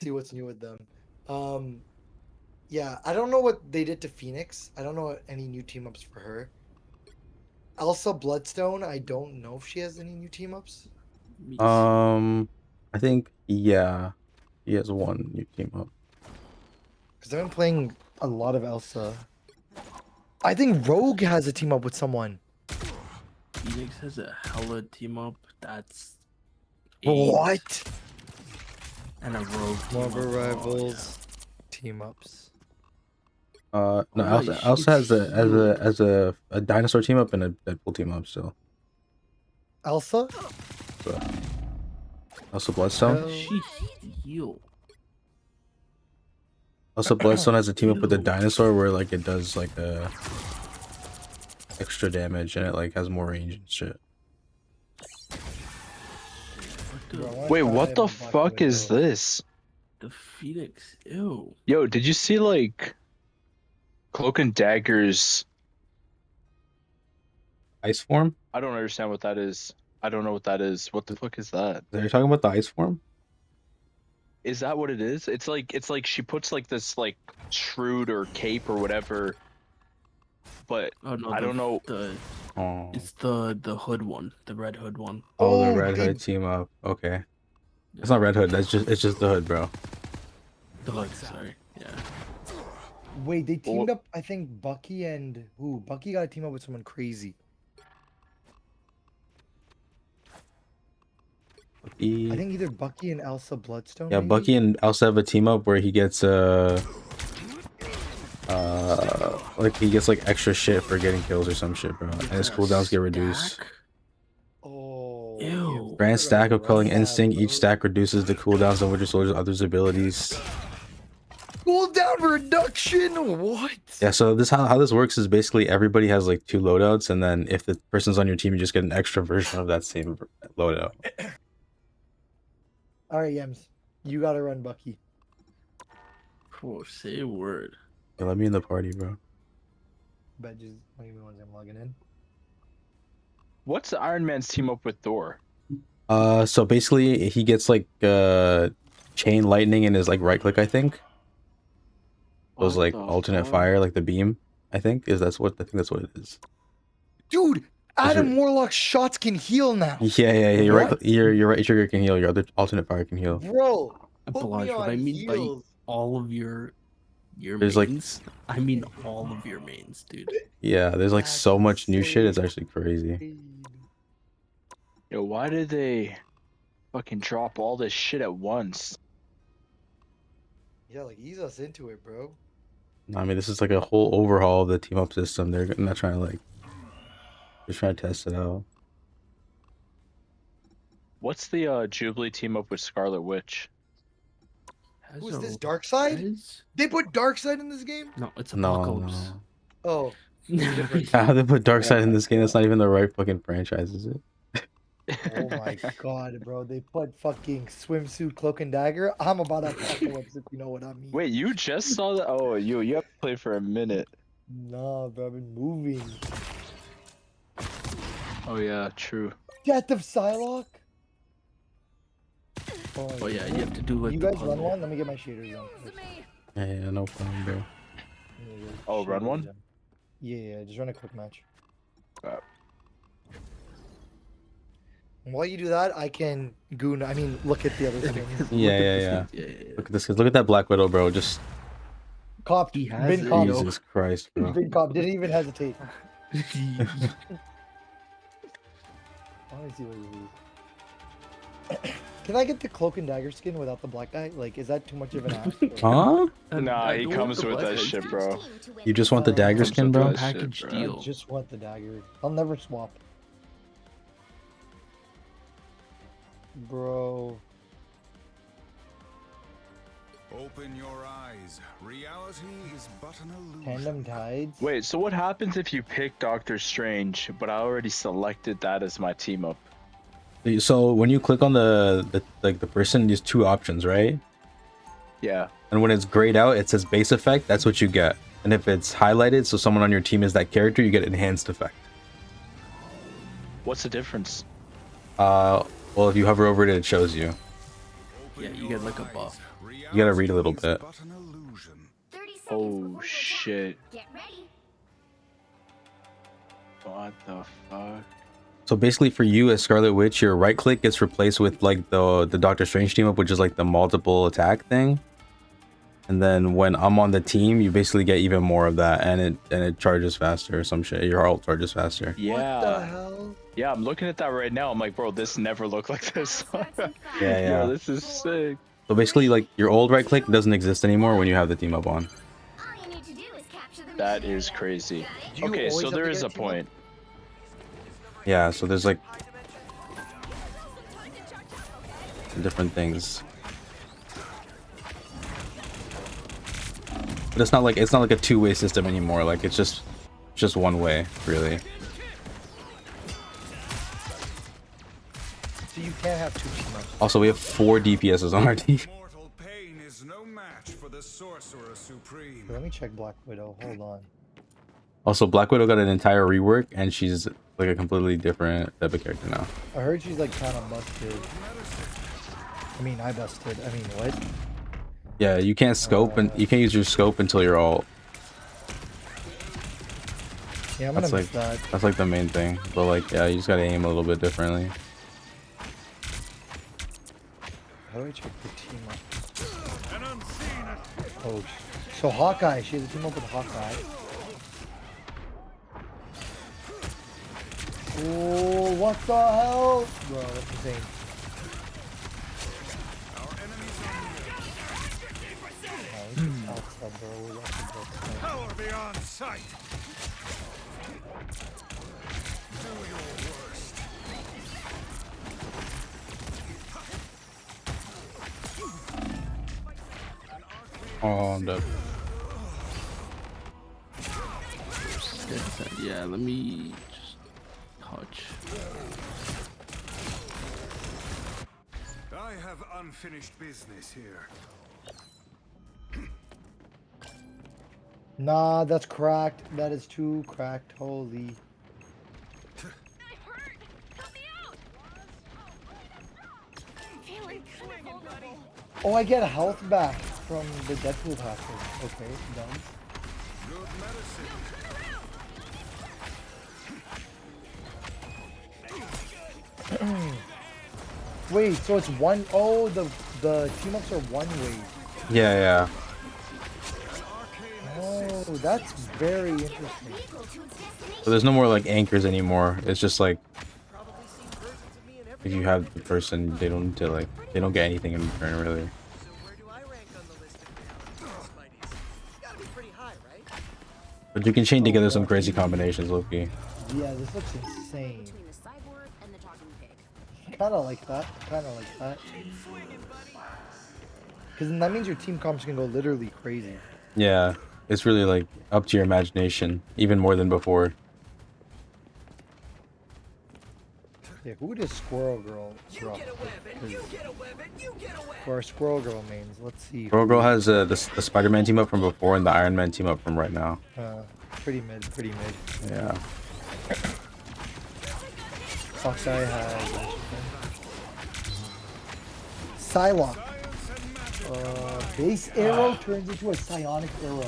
See what's new with them. Yeah, I don't know what they did to Phoenix. I don't know any new team ups for her. Elsa Bloodstone, I don't know if she has any new team ups. Me too. I think yeah, he has one new team up. Because I've been playing a lot of Elsa. I think Rogue has a team up with someone. Phoenix has a hella team up. That's 8. What? And a rogue team Marvel up. Rivals team ups. No, Holy Elsa has shit, a dinosaur team up and a Deadpool team up still. Elsa? So, Elsa Bloodstone. Hell- She heal. Elsa Bloodstone has a team up with a Ew. dinosaur where like it does like extra damage and it like has more range and shit. Bro, I wanna Wait, try what the Bucky fuck with is Rogue. this? The Phoenix. Ew. Yo, did you see like Cloak and Dagger's? Ice form? I don't understand what that is. I don't know what that is. What the fuck is that? Are you talking about the ice form? Is that what it is? It's like she puts like this like shroud or cape or whatever. But Oh no, I don't know. Oh, It's the hood one, the red hood one. oh, the Oh, Red they- Hood team up. Okay, it's not Red Hood. It's just the hood, bro. The hood, sorry. Yeah. Wait, they teamed up, I think, Bucky and who? Bucky got to team up with someone crazy. Bucky, I think either Bucky and Elsa Bloodstone. yeah, maybe? Bucky and Elsa have a team up where he gets like he gets like extra shit for getting kills or some shit, bro. And his cooldowns get reduced. Stack? Oh. Ew. Grand stack of Culling Yeah, Instinct. Each bro. stack reduces the cooldowns of Winter Soldier's other abilities. Cooldown reduction? What? Yeah, so this how this works is basically everybody has like 2 loadouts, and then if the person's on your team, you just get an extra version of that same loadout. All right, Yems. You got to run Bucky. Oh, say a word. Yeah, let me in the party, bro. But just wait me once I'm logging in. What's the Iron Man's team up with Thor? So basically he gets like chain lightning in his like right click, I think. Those What like the alternate fuck? fire, like the beam. I think that's what it is. Dude, Adam your- Warlock's shots can heal now. Yeah. Your What? your right trigger can heal. Your other alternate fire can heal. Bro, put Blanche, me what on I mean by heals. all of your There's, like- mains, I mean all of your mains, dude. Yeah, there's like That's so much new shit. It's insane. actually crazy. Yo, why did they fucking drop all this shit at once? Yeah, like ease us into it, bro. I mean, this is like a whole overhaul of the team up system. They're not trying to like, they're trying to test it out. What's the Jubilee team up with Scarlet Witch? Has Who's a this? Darkseid? res? They put Darkseid in this game? No, it's No, Apocalypse. Oh, How they put Darkseid in Yeah. this game? That's not even the right fucking franchise, is it? oh my god, bro. They put fucking swimsuit, cloak and dagger. I'm about Apocalypse if you know what I mean. Wait, you just saw that? Oh, you have to play for a minute. Nah, bro, I've been moving. Oh yeah, true. Death of Psylocke? Oh yeah, you have to do like You the guys run puzzle. one? Let me get my shaders on. first. Yeah, no problem, bro. Let me get Oh, run shaders one? on. Yeah, just run a quick match. And while you do that, I can look at the other screen. Yeah. Yeah. Look at this. Look at that Black Widow, bro. Just Cop, He has been it, cop, yo. Jesus Christ, bro. been cop, didn't even hesitate. I want to see what he is. Can I get the cloak and dagger skin without the black guy? Like, is that too much of an ask? Huh? Nah, I he don't comes want the with that black shit, guy. bro. You just want the dagger Comes skin, with bro? that shit, Package bro. deal. I just want the dagger. I'll never swap. Bro. Open your eyes. Reality is but an illusion. Tandem tides? Wait, so what happens if you pick Doctor Strange, but I already selected that as my team up? So when you click on the person, there's two options, right? Yeah. And when it's grayed out, it says base effect. That's what you get. And if it's highlighted, so someone on your team is that character, you get enhanced effect. What's the difference? Well, if you hover over it, it shows you. Yeah, you get like a buff. You gotta read a little bit. Oh shit. Get ready. What the fuck? So basically, for you as Scarlet Witch, your right click gets replaced with like the Doctor Strange team up, which is like the multiple attack thing. And then when I'm on the team, you basically get even more of that, and it charges faster or some shit. Your ult charges faster. Yeah. What the hell? Yeah, I'm looking at that right now. I'm like, bro, this never looked like this. Yeah. Yo, this is sick. So basically, like your old right click doesn't exist anymore when you have the team up on. All you need to do is capture the That mission is area. crazy. Got it? Do you Okay, always so have to there get is a a team up? point. Yeah, so there's like different things. But it's not like a two-way system anymore. Like it's just one way, really. So you can't have two team ups. Also, we have 4 DPSs on our team. Mortal pain is no match for the sorcerer supreme. Let me check Black Widow. Hold on. Also, Black Widow got an entire rework, and she's like a completely different type of character now. I heard she's like kind of busted. I busted. What? Yeah, you can't scope and you can't use your scope until you're all. Yeah, I'm gonna That's miss like that. that's like the main thing. But like, yeah, you just gotta aim a little bit differently. How do I check the team up? Oh, so Hawkeye. She has a team up with Hawkeye. Oh, what the hell? Bro, that's insane. Outside, bro. We're outside, bro. Power beyond sight. Do your worst. Oh, I'm dead. Yeah, let me just touch. I have unfinished business here. Nah, that's cracked. That is too cracked. Holy. Feeling kind of vulnerable. Oh, I get health back from the Deadpool passive. Okay, done. Good medicine. Wait, so it's one oh the team ups are one way. Yeah. Oh, that's very interesting. Vehicle to its destination. So there's no more like anchors anymore. It's just like if you have the person, they don't get anything in return, really. So where do I rank on the list of now, Spideys? Gotta be pretty high, right? But you can chain together some crazy combinations, Loki. Yeah, this looks insane. Between the cyborg and the talking pig. Kinda like that. Kinda like that. Because then that means your team comps can go literally crazy. Yeah, it's really like up to your imagination, even more than before. Yeah, who does Squirrel Girl You drop? get a weapon, you get a weapon, you get a weapon. For our Squirrel Girl mains, let's see. Girl who- Girl has the Spider-Man team up from before and the Iron Man team up from right now. pretty mid, pretty mid. Yeah. Foxeye has Psylocke. Base arrow turns into a psionic arrow.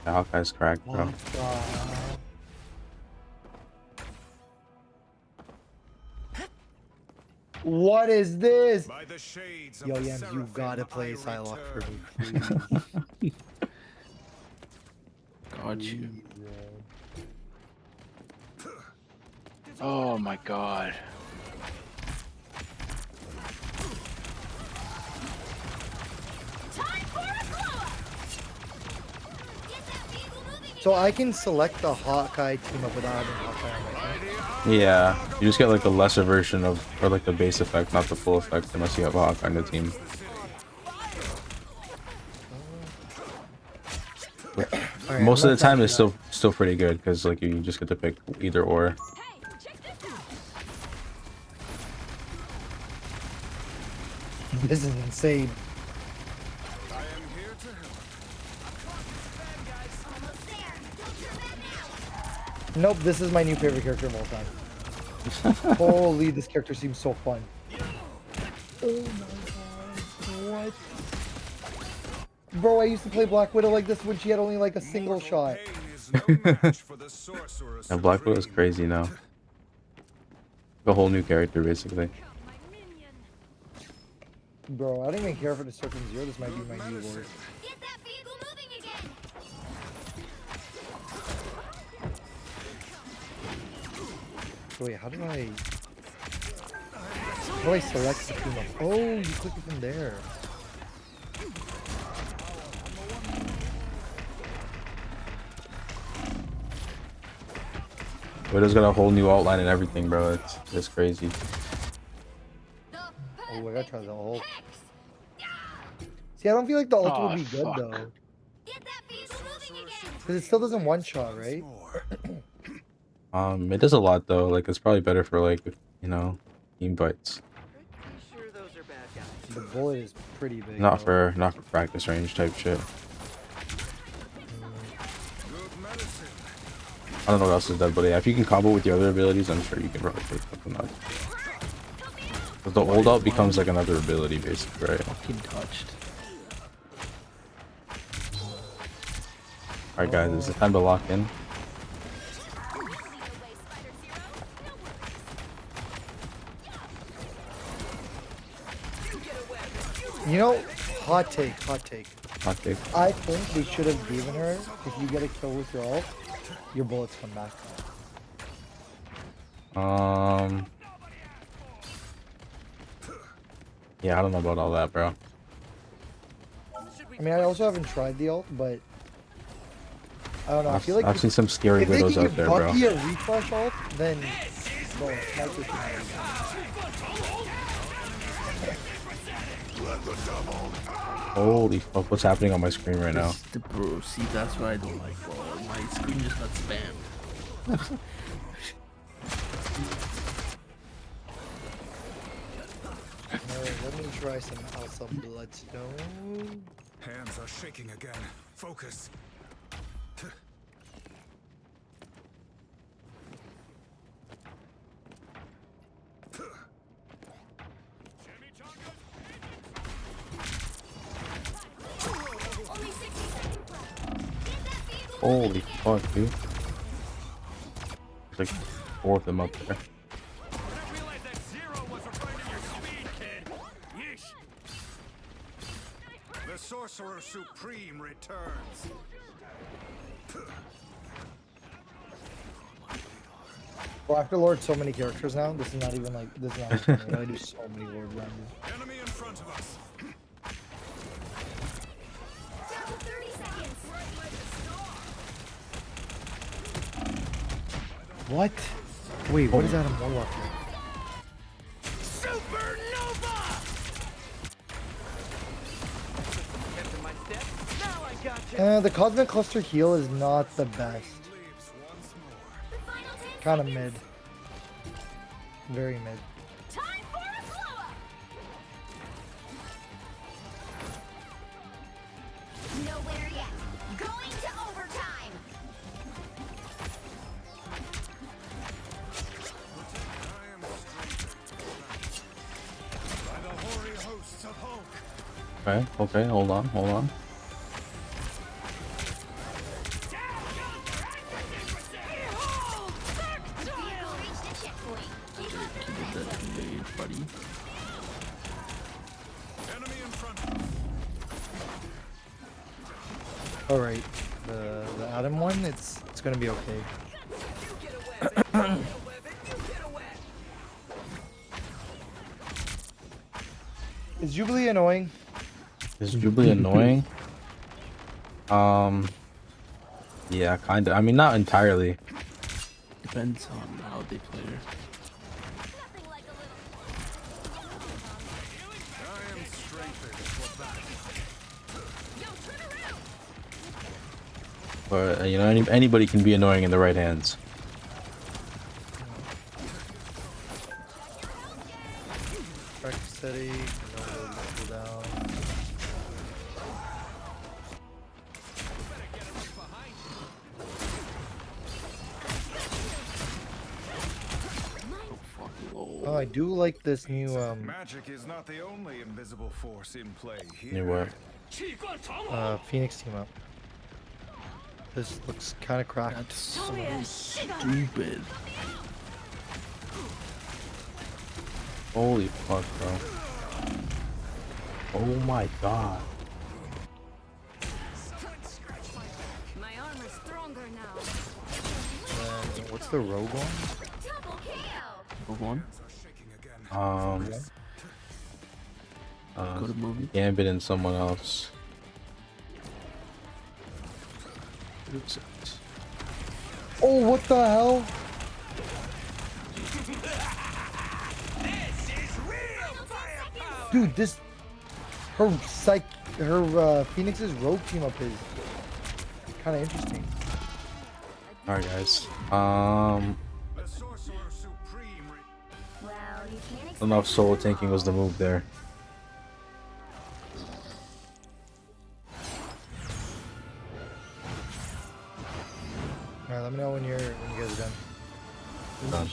Yeah, Hawkeye's cracked, bro. What the- What is this? By the shades of Yo, the Yams, you seraphim, gotta play I Psylocke for return. me, please. Got you. Oh my god. Time for a blow-up. Get that vehicle moving again. So I can select the Hawkeye team up without having Hawkeye on my team. Yeah, you just get like the lesser version of, or like the base effect, not the full effect, unless you have a Hawkeye on the team. Alright, Most of the let's time, actually it's still pretty good because like you just get to pick either or. Hey, check this out. This is insane. I am here to help. Almost there. Don't turn back now. Nope, this is my new favorite character of all time. Holy, this character seems so fun. Oh my god, what? Bro, I used to play Black Widow like this when she had only like a single Mortal shot. pain is no match for the sorcerer And Black Widow is supreme. crazy now. A whole new character, basically. My minion. Bro, I don't even care if it is Circle Zero. This might be my new lord. Get that vehicle moving again. Wait, how do I select the team up? Oh, you click it from there. Widow's got a whole new outline and everything, bro. It's crazy. The Oh, I gotta try the ult. Hex. See, I don't feel like the ult Oh, would be good fuck. though. Get that vehicle moving again. Because it still doesn't one shot, right? It does a lot though. Like it's probably better for like, you know, team fights. Pretty sure those are bad guys. The bullet is pretty big. Not though. for practice range type shit. Good medicine. I don't know what else is dead, but yeah, if you can combo with your other abilities, I'm sure you can probably take something else. Because the hold up becomes like another ability, basically, right? Fucking touched. Alright, guys, is it time to lock in? You know, hot take, hot take. Hot take. I think they should have given her, if you get a kill with your ult, your bullets come back. Yeah, I don't know about all that, bro. I mean, I also haven't tried the ult, but I don't know. I feel like I've seen some scary if they widows can out give there, bro. Bucky a refresh ult, then bro, sniper should be Holy fuck, what's happening on my screen right now? The bro, see, that's what I don't like, bro. My screen just got spammed. Alright, let me try some Alpha Bloodstone. Hands are shaking again. Focus. Only 60 seconds left. Get that vehicle Holy fuck, dude. There's like four of them up there. The sorcerer supreme returns. Well, after Lord, so many characters now. This is not even like this is not. Funny. I do so many Lord rounds. Enemy in front of us. down to 30 seconds. What? Wait, what is that? A Warlock? The Cosmic Cluster heal is not the best. The final 10 Kind of seconds. mid. Very mid. Time for a blow up. Nowhere yet. Going to overtime. I am strengthened by the hoary hosts of Hulk. Okay, hold on. Vehicle reached a checkpoint. Keep up the Keep it that delayed, buddy. Enemy in front. All right, the Adam one, it's gonna be okay. You get a weapon. You get a weapon. You get a weapon. Is Jubilee annoying? Is Jubilee annoying? Yeah, kind of. I mean, not entirely. Depends on how they play her. nothing like a little. I am strengthened for battle. Yo, turn around. But you know, anybody can be annoying in the right hands. Track steady. No cooldown. Oh, fucking lol. Oh, I do like this new Magic is not the only invisible force in play You here. were. Phoenix team up. This looks kind of cracked. That's so stupid. Holy fuck, bro. Oh my god. My armor's stronger now. What's the rogue one? Double KO. Move on. Go to movie. Gambit and someone else. Oops. Oh, what the hell? Dude, this her Phoenix's rogue team up is kind of interesting. All right, guys. The sorcerer supreme. Well, you can't expect Enough solo tanking was the move there. All right, let me know when you guys are done. Done.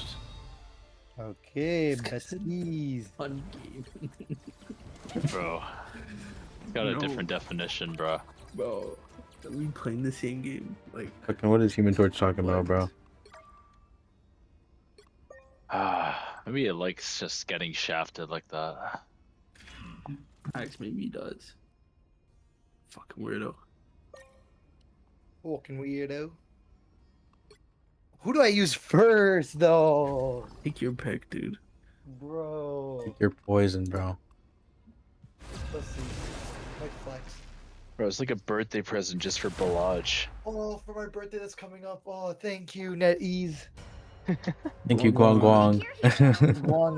Okay, besties. Fun game. Bro. Got a No. different definition, bro. Bro, are we playing the same game? Like, Fucking, what is Human Torch talking about, bro? Maybe it likes just getting shafted like that. Axe maybe he does. Fucking weirdo. Fucking weirdo. Who do I use first, though? Take your pick, dude. Bro. You're poison, bro. Let's see. Might flex. Bro, it's like a birthday present just for Balaj. Oh, for my birthday that's coming up. Oh, thank you, NetEase. Thank you, Guang Guang.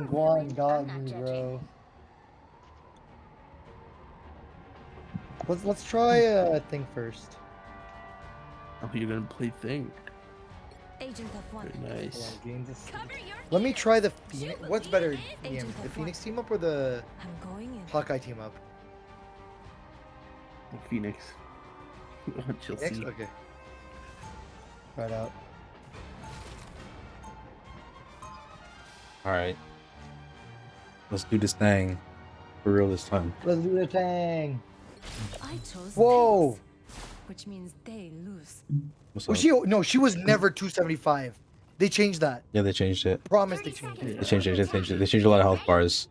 Guan got me, bro. Let's try a thing first. Oh, you're gonna play Thing. Agent of one. Very nice. Cover your Let me try the Phoenix. What's better, Agent Ian? of The one. Phoenix team up or the I'm going in. Hawkeye team up? Phoenix. You'll Phoenix? see. Okay. Try it out. All right. Let's do this thing for real this time. Let's do the thing. I chose Whoa! this, which means they lose. What's Was up? she? No, she was never 275. They changed that. Yeah, they changed it. Promise they changed it. They changed it. They changed it. They changed a lot of health bars.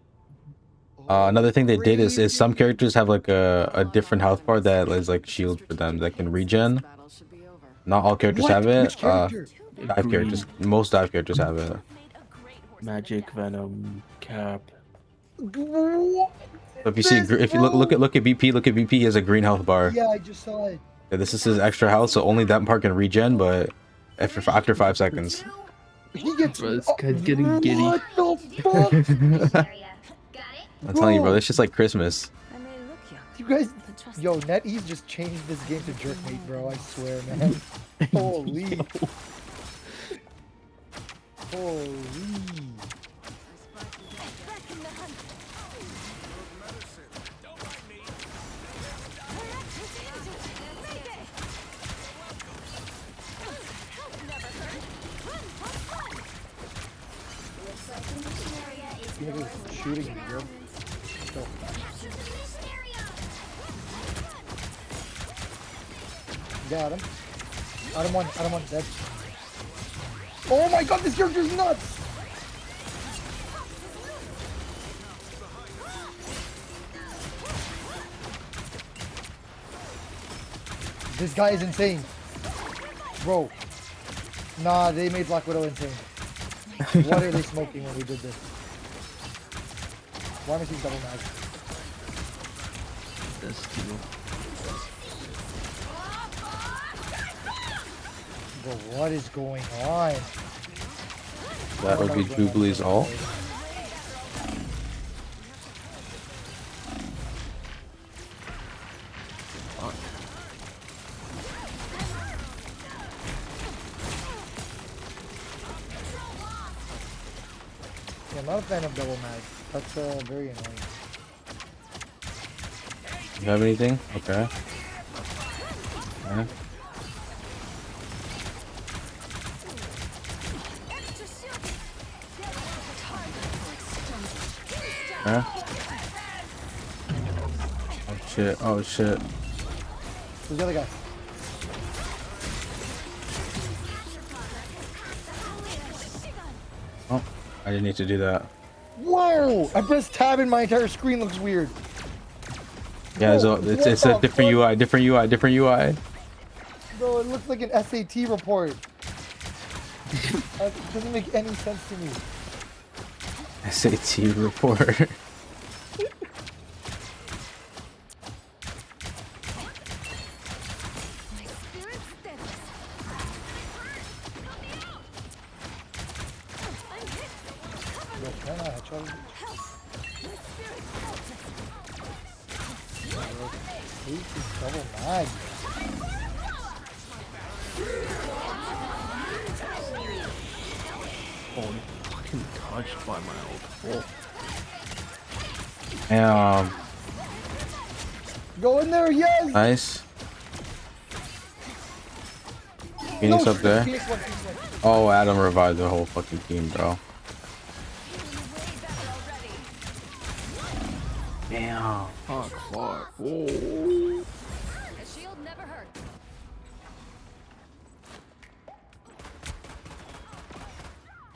Another thing they did is some characters have like a different health bar that is like shield for them that can regen. Not all characters What? have it. Which character? Dive characters. Most dive characters have it. Magic, Venom, Cap. What? So if you see, if you look at BP, look at BP. He has a green health bar. Yeah, I just saw it. Yeah, this is his extra health, so only that part can regen, but after 5 seconds. He gets. Bro, this guy's getting giddy. What the fuck? Area. Got it? I'm telling you, bro, it's just like Christmas. I may look young. You guys, The trust yo, NetEase just changed this game to Jerkmate, bro. I swear, man. Holy. Holy. back in the hunt. Phoenix is shooting me, bro. Go. Got him. Adam one, dead. Oh my god, this character's nuts! This guy is insane. Bro. Nah, they made Black Widow insane. What are they smoking when we did this? Why am I seeing double mag? That's Timo. Bro, what is going on? That would be Jubilee's ult. Yeah, I'm not a fan of double mag. That's very annoying. You have anything? Okay. Okay. Okay. Oh shit, oh shit. Who's the other guy? Oh, I didn't need to do that. Whoa! I pressed tab and my entire screen looks weird. Yeah, so Bro, it's what a the different fuck? UI, different UI, different UI. Bro, it looks like an SAT report. That doesn't make any sense to me. SAT report. My spirit's steadfast. I'm hit. Yo, can I headshot him? My spirit's Hate this double mag. Oh, fucking touched by my ult. Damn. Go in there, yes! Nice. Phoenix up there. Phoenix one. Oh, Adam revived the whole fucking team, bro. Damn. Fuck, fuck. Whoa. A shield never hurt.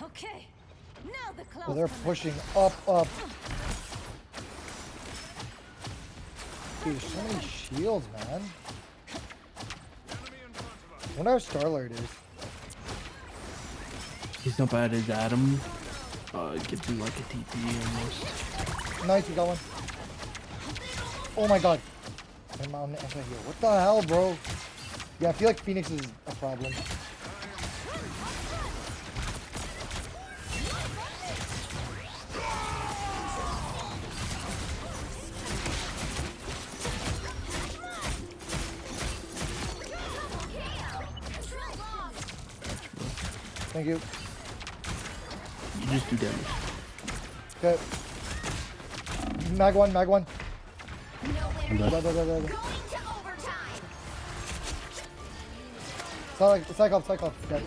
Okay. Now the close. Oh, they're pushing up. Dude, there's so many shields, man. I wonder how Starlight is. He's not bad as Adam. Gives him like a TP almost. Nice, we got one. Oh my god. I'm on the anti-heal. What the hell, bro? Yeah, I feel like Phoenix is a problem. Thank you. You just do damage. Okay. Mag one. I'm done. Cycle. Okay.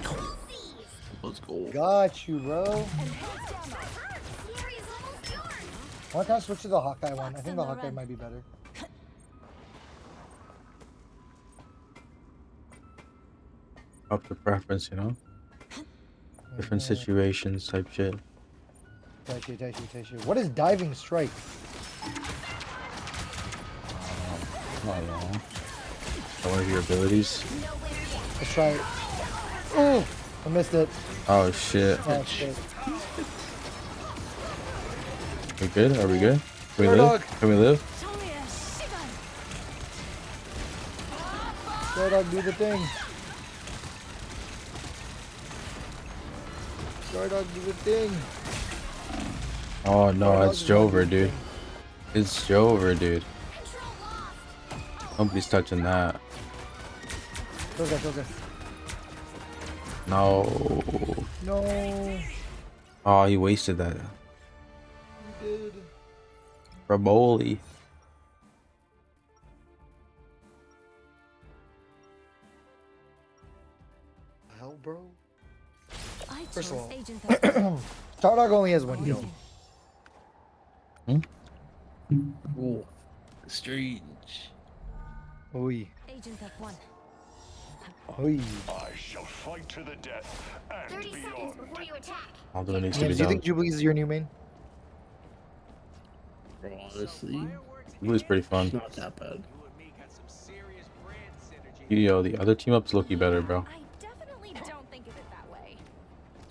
Let's go. Got you, bro. Why can't I switch to the Hawkeye one? I think the Hawkeye might be better. Up to preference, you know? Different situations type shit. Touch you. What is diving strike? I don't know. One of your abilities. Let's try it. Oh, I missed it. Oh shit. Oh, shit. We good? Are we good? Can we Bird live? dog. Can we live? It's only a shiver. Bird dog, do the thing. Bird dog, do the thing. Oh no, Bird it's dog, do the Jover, dude. thing. It's Jover, dude. Nobody's touching that. Kill guy. No. No. Oh, he wasted that. He did. Raboli. Hell, bro. I First of chose all, Agent Star Dog only has one kill. Ooh, strange. Oi. Agent F1. Oi. I shall fight to the death and 30 seconds beyond. before you attack. All that needs to James, be do you done. think Jubilee is your new main? Bro, honestly, Jubilee's pretty it's fun. not that bad. You and me got some serious brand synergy. Yo, the other team up's Loki better, bro. I definitely don't think of it that way.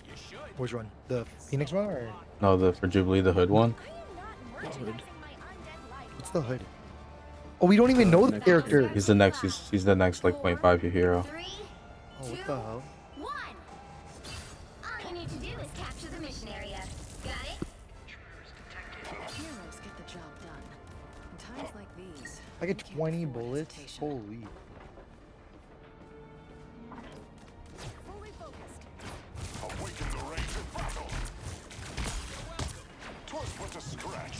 You should. Which one? The Phoenix one or No, the for Jubilee, the hood one. I am not merchandising my undead life. what's the hood? Oh, we don't even know the Next character. He's the next. He's the next like 0.5 your hero. 3, Oh, what the hell? 1. All you need to do is capture the mission area. Got it? Heroes get the job done. In times like these, I get you can't 20 afford bullets. hesitation. Holy. Fully focused. Awaken the rage of battle. 'Twas but a scratch.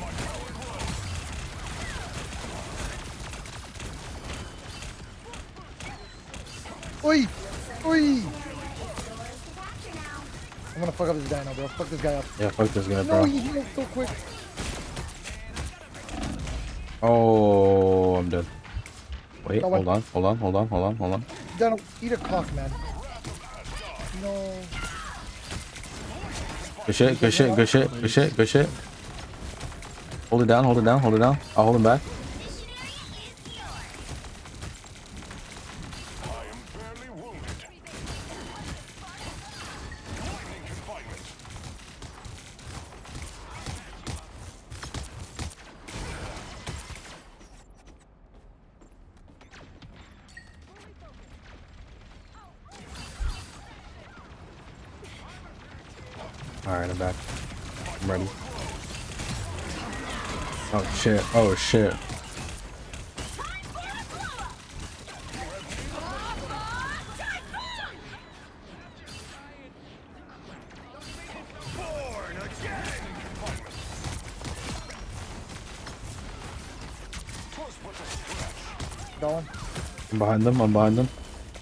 My power grows. Oi! Oi! Capture now. I'm gonna fuck up this guy now, bro. Fuck this guy up. Yeah, fuck this guy, No, bro. he healed so quick. Oh, I'm dead. Wait, No, hold what? on. Dano, eat a cock, man. No. Good shit. Hold it down. I'll hold him back. Mission area is yours. I am barely wounded. Lightning confinement. Alright, I'm back. I'm ready. Oh shit. Born again. Confinement. 'Twas but a scratch. Going. I'm behind them. I'm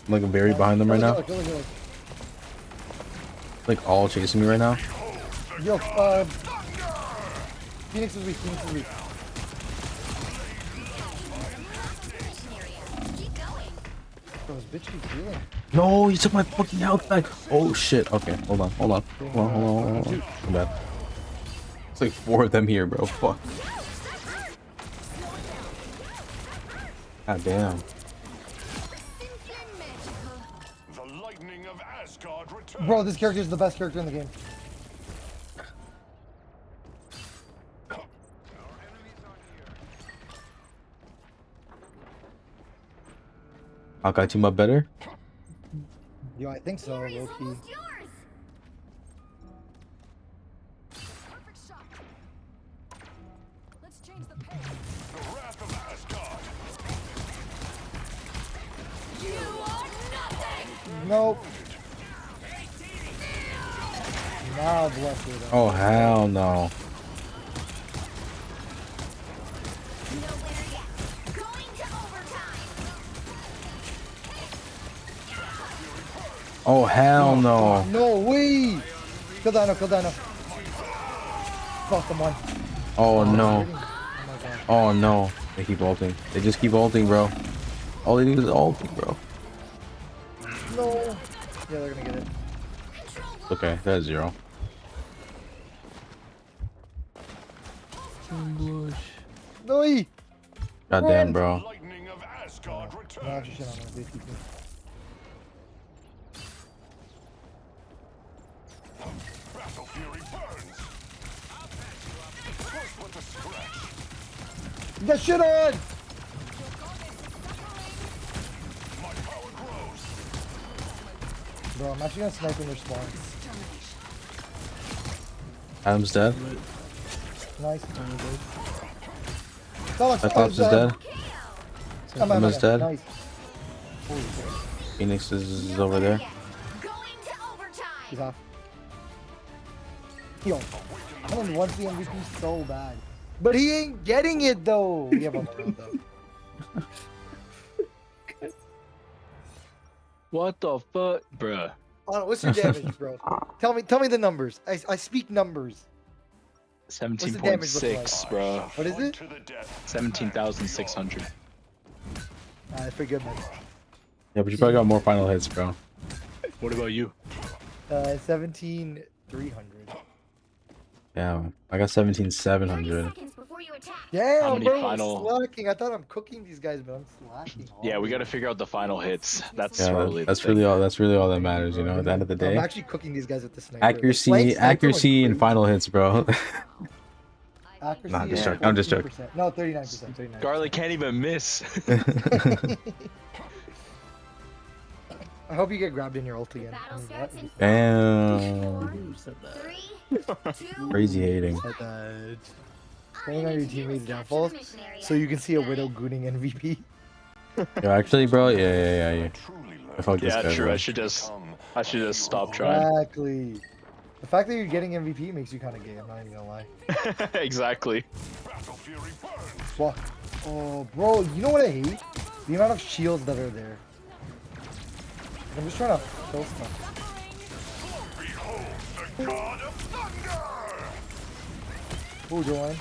like very behind them right now. Kill. Like all chasing me right now. Yo, Phoenix is weak. Mission area. Keep going. Bro, this bitch keeps healing. No, he took my fucking health back. Oh shit. Okay, hold on. I'm bad. It's like 4 of them here, bro. Fuck. God damn. The lightning of Asgard returns. Bro, this character is the best character in the game. Hawkeye team up better? Yo, I think so, Area's low key. almost yours. Perfect shot. Let's change the pace. The wrath of Asgard. You are nothing. Nope. Now bless you, though. Oh hell no. Nowhere yet. Going to overtime. Oh hell no. No way! Kill Dino. Fuck them one. Oh no. Oh my god. Oh no. They keep ulting. They just keep ulting, bro. All they do is ulting, bro. No. Yeah, they're gonna get it. Okay, that's 0. No! Goddamn, bro. Lightning of Asgard No, returns. actually, shit, I'm gonna do TP. Battle fury burns. Twas but a scratch. Get shit on! My power grows. Bro, I'm actually gonna snipe in their spawn. Adam's dead. Nice. Cyclops is dead. Emma's dead. Nice. Holy shit. Phoenix is over there. Going to overtime. He's off. Yo, Alan wants the MVP so bad. But he ain't getting it though. We have on the road though. What the fuck, bruh? Alan, what's your damage, bro? Tell me the numbers. I speak numbers. the damage 17.6, bro. What is it? 17,600. I forget man. Yeah, but you probably got more final hits, bro. What about you? 17,300. Yeah, I got 17,700. Seconds before you attack. Damn, How many bro, final- I'm slacking. I thought I'm cooking these guys, but I'm slacking. Yeah, we gotta figure out the final hits. That's Yeah, probably that's the thing. really all. That's really all that matters, you know. At the end of the I'm day, actually cooking these guys with the sniper. accuracy, The flank sniper was accuracy, and crazy. final hits, bro. Accuracy Nah, just is joking. I'm just joking. 14%. No, 39%. 39%. Garlic can't even miss. I hope you get grabbed in your ult again. Battle starts in Damn, Who said that? 3, 2, crazy hating. Like that. Playing on your teammates' downfalls, so you can see a Widow gooning MVP. Yo, actually, bro, yeah. I fuck this Yeah, guy, true. bro. I should just stop trying. Exactly. The fact that you're getting MVP makes you kind of gay. I'm not even gonna lie. Exactly. Fuck. Oh, bro, you know what I hate? The amount of shields that are there. I'm just trying to kill stuff. Ooh, Joanne.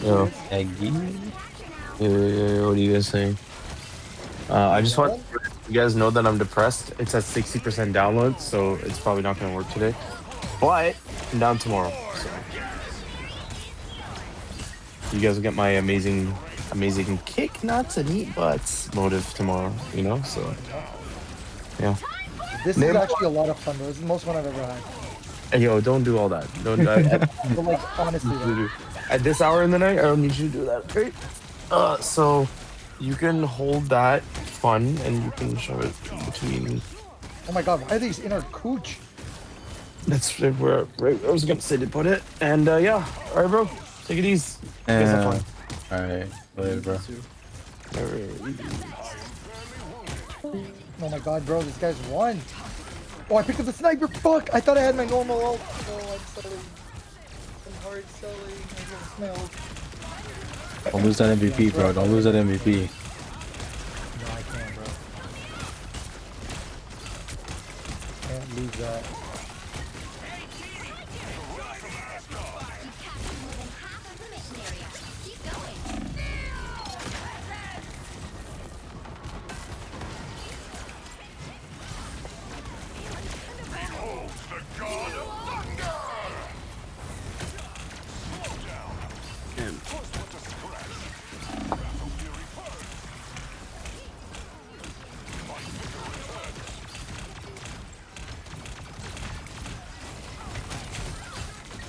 Yo, Eggy. what are you guys saying? I just want you guys know that I'm depressed. It's at 60% download, so it's probably not gonna work today. But I'm down tomorrow. So you guys will get my amazing kick nuts and eat butts motive tomorrow. You know, so yeah. This is actually a lot of fun, though. This is the most fun I've ever had. Hey, yo, don't do all that. Don't. But, like, honestly, though. At this hour in the night, I don't need you to do that. Okay? So you can hold that fun and you can shove it between. Oh my god, why are these in our cooch? That's where I was gonna say to put it. And yeah, all right, bro, take it easy. You guys have fun. All right, later, bro. Oh my god, bro, this guy's won. Oh, I picked up the sniper. Fuck! I thought I had my normal ult. Oh, I'm selling. I'm hard selling. I get smelled. Don't lose that MVP, bro. Don't lose that MVP. No, I can't, bro. Can't lose that.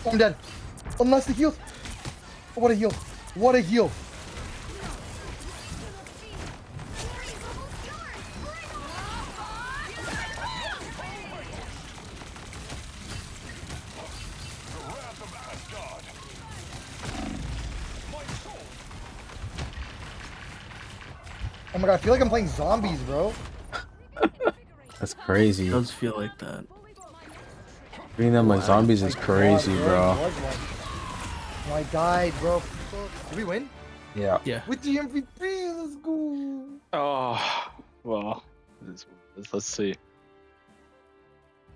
I'm dead. Unless the heal. What a heal. What a heal. Oh my god, I feel like I'm playing zombies, bro. That's crazy. It does feel like that. Treating them like zombies is crazy, bro. No, I died, bro. Did we win? Yeah. Yeah. With the MVP, let's go. Oh, well, let's see.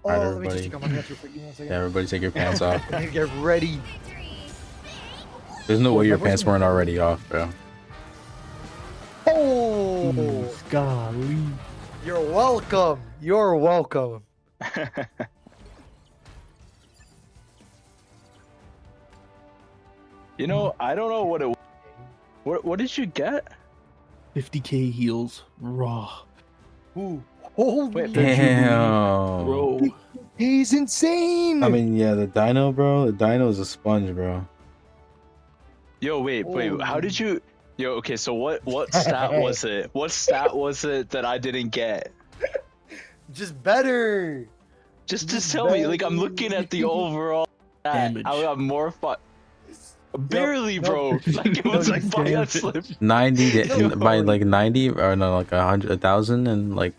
Oh, Alright, let me just everybody. check out my answer for you 1 second. Yeah, everybody take your pants off. I need to get ready. There's no way your my voice pants is- weren't already off, bro. Oh, Golly. you're welcome. You're welcome. You know, I don't know what it. What did you get? 50k heals raw. Ooh. Holy Wait, Damn. Bro. he's insane. I mean, yeah, the dino, bro. The dino is a sponge, bro. Yo, wait. How Oh. did you? Yo, okay. So what stat was it? What stat was it that I didn't get? just better. Just tell me. Like I'm looking at the overall. Stat. Damage. I got more fun. Barely, Nope. bro. Like it was No, like you by a can't. slip. 90 No. by like 90 or no, like 100, 1,000 and like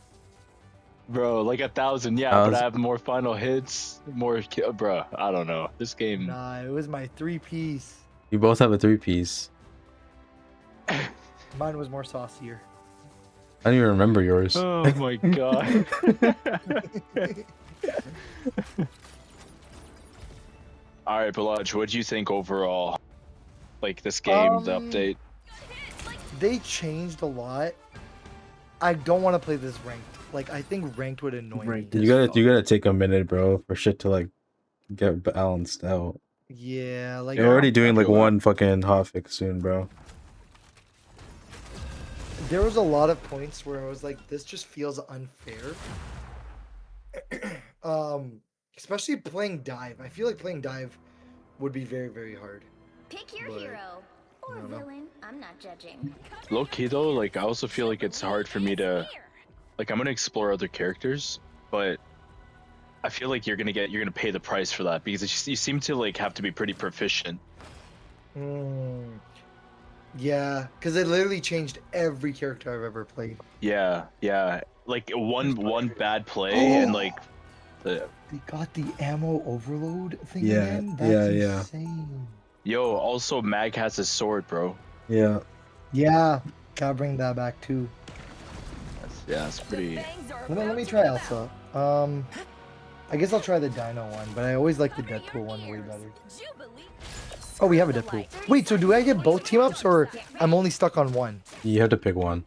Bro, like 1,000, yeah, but I 1,000. have more final hits, more kill, bro. I don't know. This game, Nah, it was my 3-piece. You both have a 3-piece. Mine was more saucier. I don't even remember yours. oh my god. All right, Balaj, what do you think overall? Like this game, the update. They changed a lot. I don't want to play this ranked. Like, I think ranked would annoy Ranked me. is You gotta take a minute, bro, for shit to like get balanced out. Yeah, like You're already doing I like feel that. one fucking hotfix soon, bro. there was a lot of points where I was like, this just feels unfair. Especially playing dive. I feel like playing dive would be very, very hard. Pick your But, hero or villain. I'm not judging. Low key though, like I also feel like it's hard for me to, like I'm gonna explore other characters, but I feel like you're gonna pay the price for that because you seem to like have to be pretty proficient. Yeah, because it literally changed every character I've ever played. Yeah, yeah. Like one bad play and like the They got the ammo overload thing Yeah, again? That's yeah. insane. yo. Also, Mag has his sword, bro. Yeah. Yeah, gotta bring that back too. That's pretty. Let me try Elsa. I guess I'll try the Dino one, but I always like the Deadpool one way better. Oh, we have a Deadpool. Wait, so do I get both team ups or I'm only stuck on one? You have to pick one.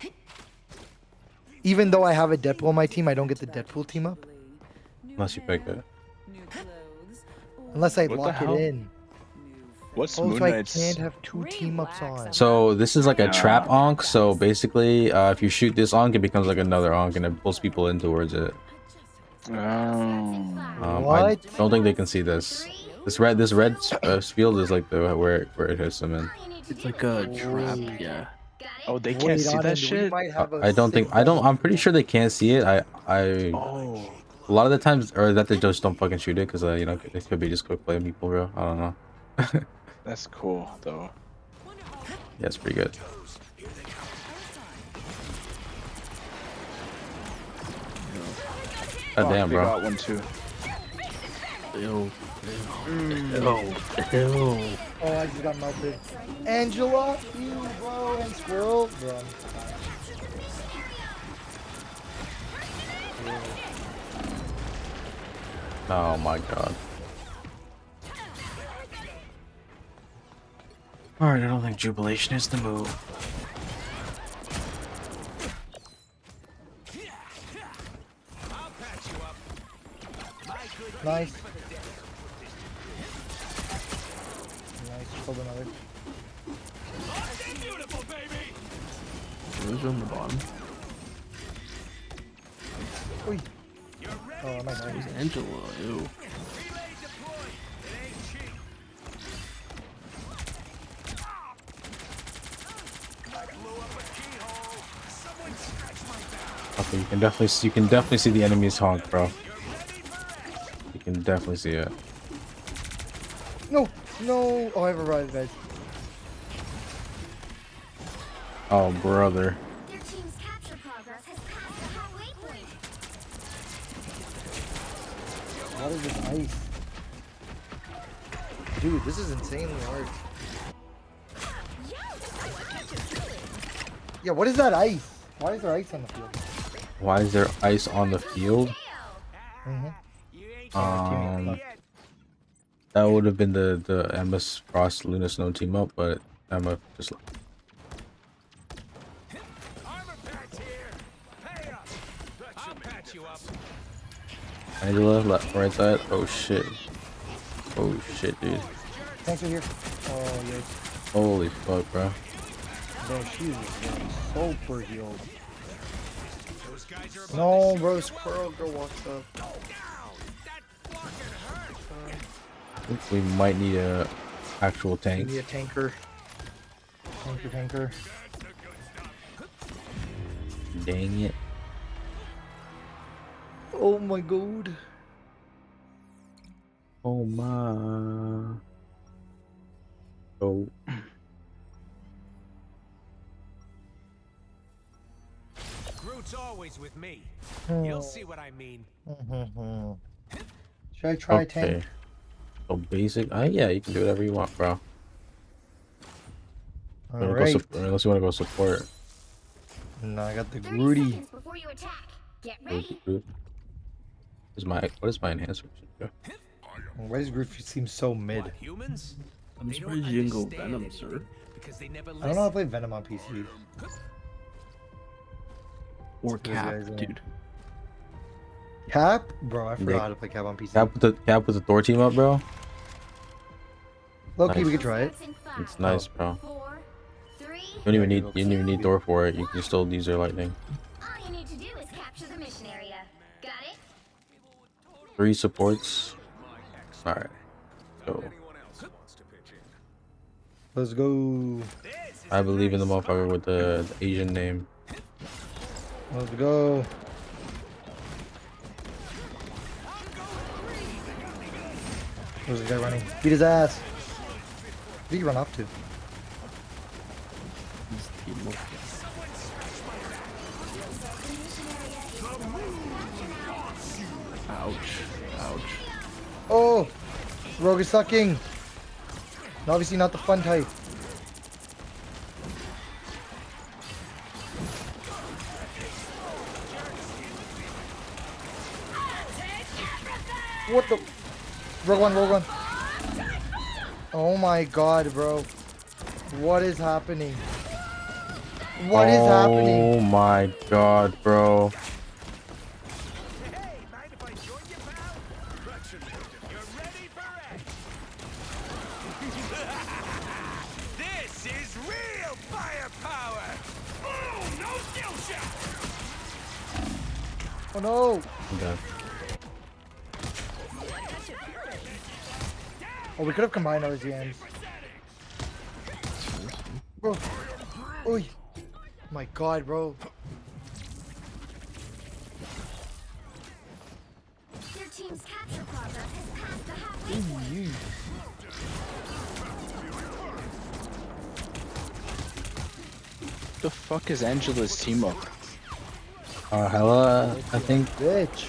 Even though I have a Deadpool on my team, I don't get the Deadpool team up? Unless you pick it. Unless I What the lock it hell? in. What's Oh, Moon so I Knight's? can't have 2 team ups on. So this is like a Yeah. trap onk. So basically, if you shoot this onk, it becomes like another onk, and it pulls people in towards it. Oh. I What? don't think they can see this. This red field is like the where it hits them in. It's like a trap, yeah. Oh, they Wait, can't see Anand, that we shit. might have a I don't think sick I don't. battle. I'm pretty sure they can't see it. Oh. A lot of the times, or that they just don't fucking shoot it because you know it could be just quick play people, bro. I don't know. That's cool though. Yeah, it's pretty good. God damn, They bro. got one too. Ew. Oh, I just got melted. Angela, you, bro, and Squirrel. Bro, I'm fine. Oh my god. Alright, I don't think Jubilation is the move. Nice. Nice, killed another. Who's on the bottom? Oi. Oh, am I Who's nice? Angela? Ew. Okay, you can definitely see the enemy's honk, bro. You can definitely see it. No, no. Oh, I have a ride, guys. Oh, brother. Their team's capture progress has passed the halfway point. What is this ice? Dude, this is insanely hard. Yeah, what is that ice? Why is there ice on the field? Why is there ice on the field? Mm-hmm. That would have been the Emma Frost Luna Snow team up, but Emma just. Angela, left, right side. Oh shit. Oh shit, dude. Thanks for here. Oh, yes. Holy fuck, bro. Bro, she's super healed. No, bro, Squirrel girl walks up. I think we might need a actual tank. Maybe a tanker. Tanker. Dang it. Oh my god. Oh my. go. Groot's always with me. You'll see what I mean. Should I try Okay. tank? So basic. Yeah, you can do whatever you want, bro. All Wanna go right. unless you want to go support. No, I got the 30 Groody. seconds before you attack. Get What ready. is my enhancer? Why does Groot seem so mid? What, humans? I'm They don't surprised you didn't go understand Venom, anything sir. Because they never I don't know how to listen. play Venom on PC. Or Those Cap, guys, dude. Cap? Bro, I forgot Nick. how to play Cap on PC. Cap with the Thor team up, bro. Low-key, we Nice. could try it. Starts in It's 5, nice, bro. 4, 3. You don't even need Thor for it. You can still use their lightning. All you need to do is capture the mission area. Got it? 3 supports. All right. So Let's go. I believe in the motherfucker with the Asian name. Let's go. Where's the guy running? Beat his ass. Who did he run off to? This team up. Ouch. Ouch. Oh! Rogue is sucking. And obviously not the fun type. What the? Rogue one, Rogue one. Oh my god, bro. What is happening? What is happening? Oh my god, bro. Hey, mind if I join you, pal? You're ready for it. This is real firepower. Boom! No skill shot. Oh no! Okay. Oh, we could have combined our ZMs. Bro. Oi. My god, bro. Your team's capture progress has passed the halfway point. The fuck is Angela's team up? Hella, I think. Bitch.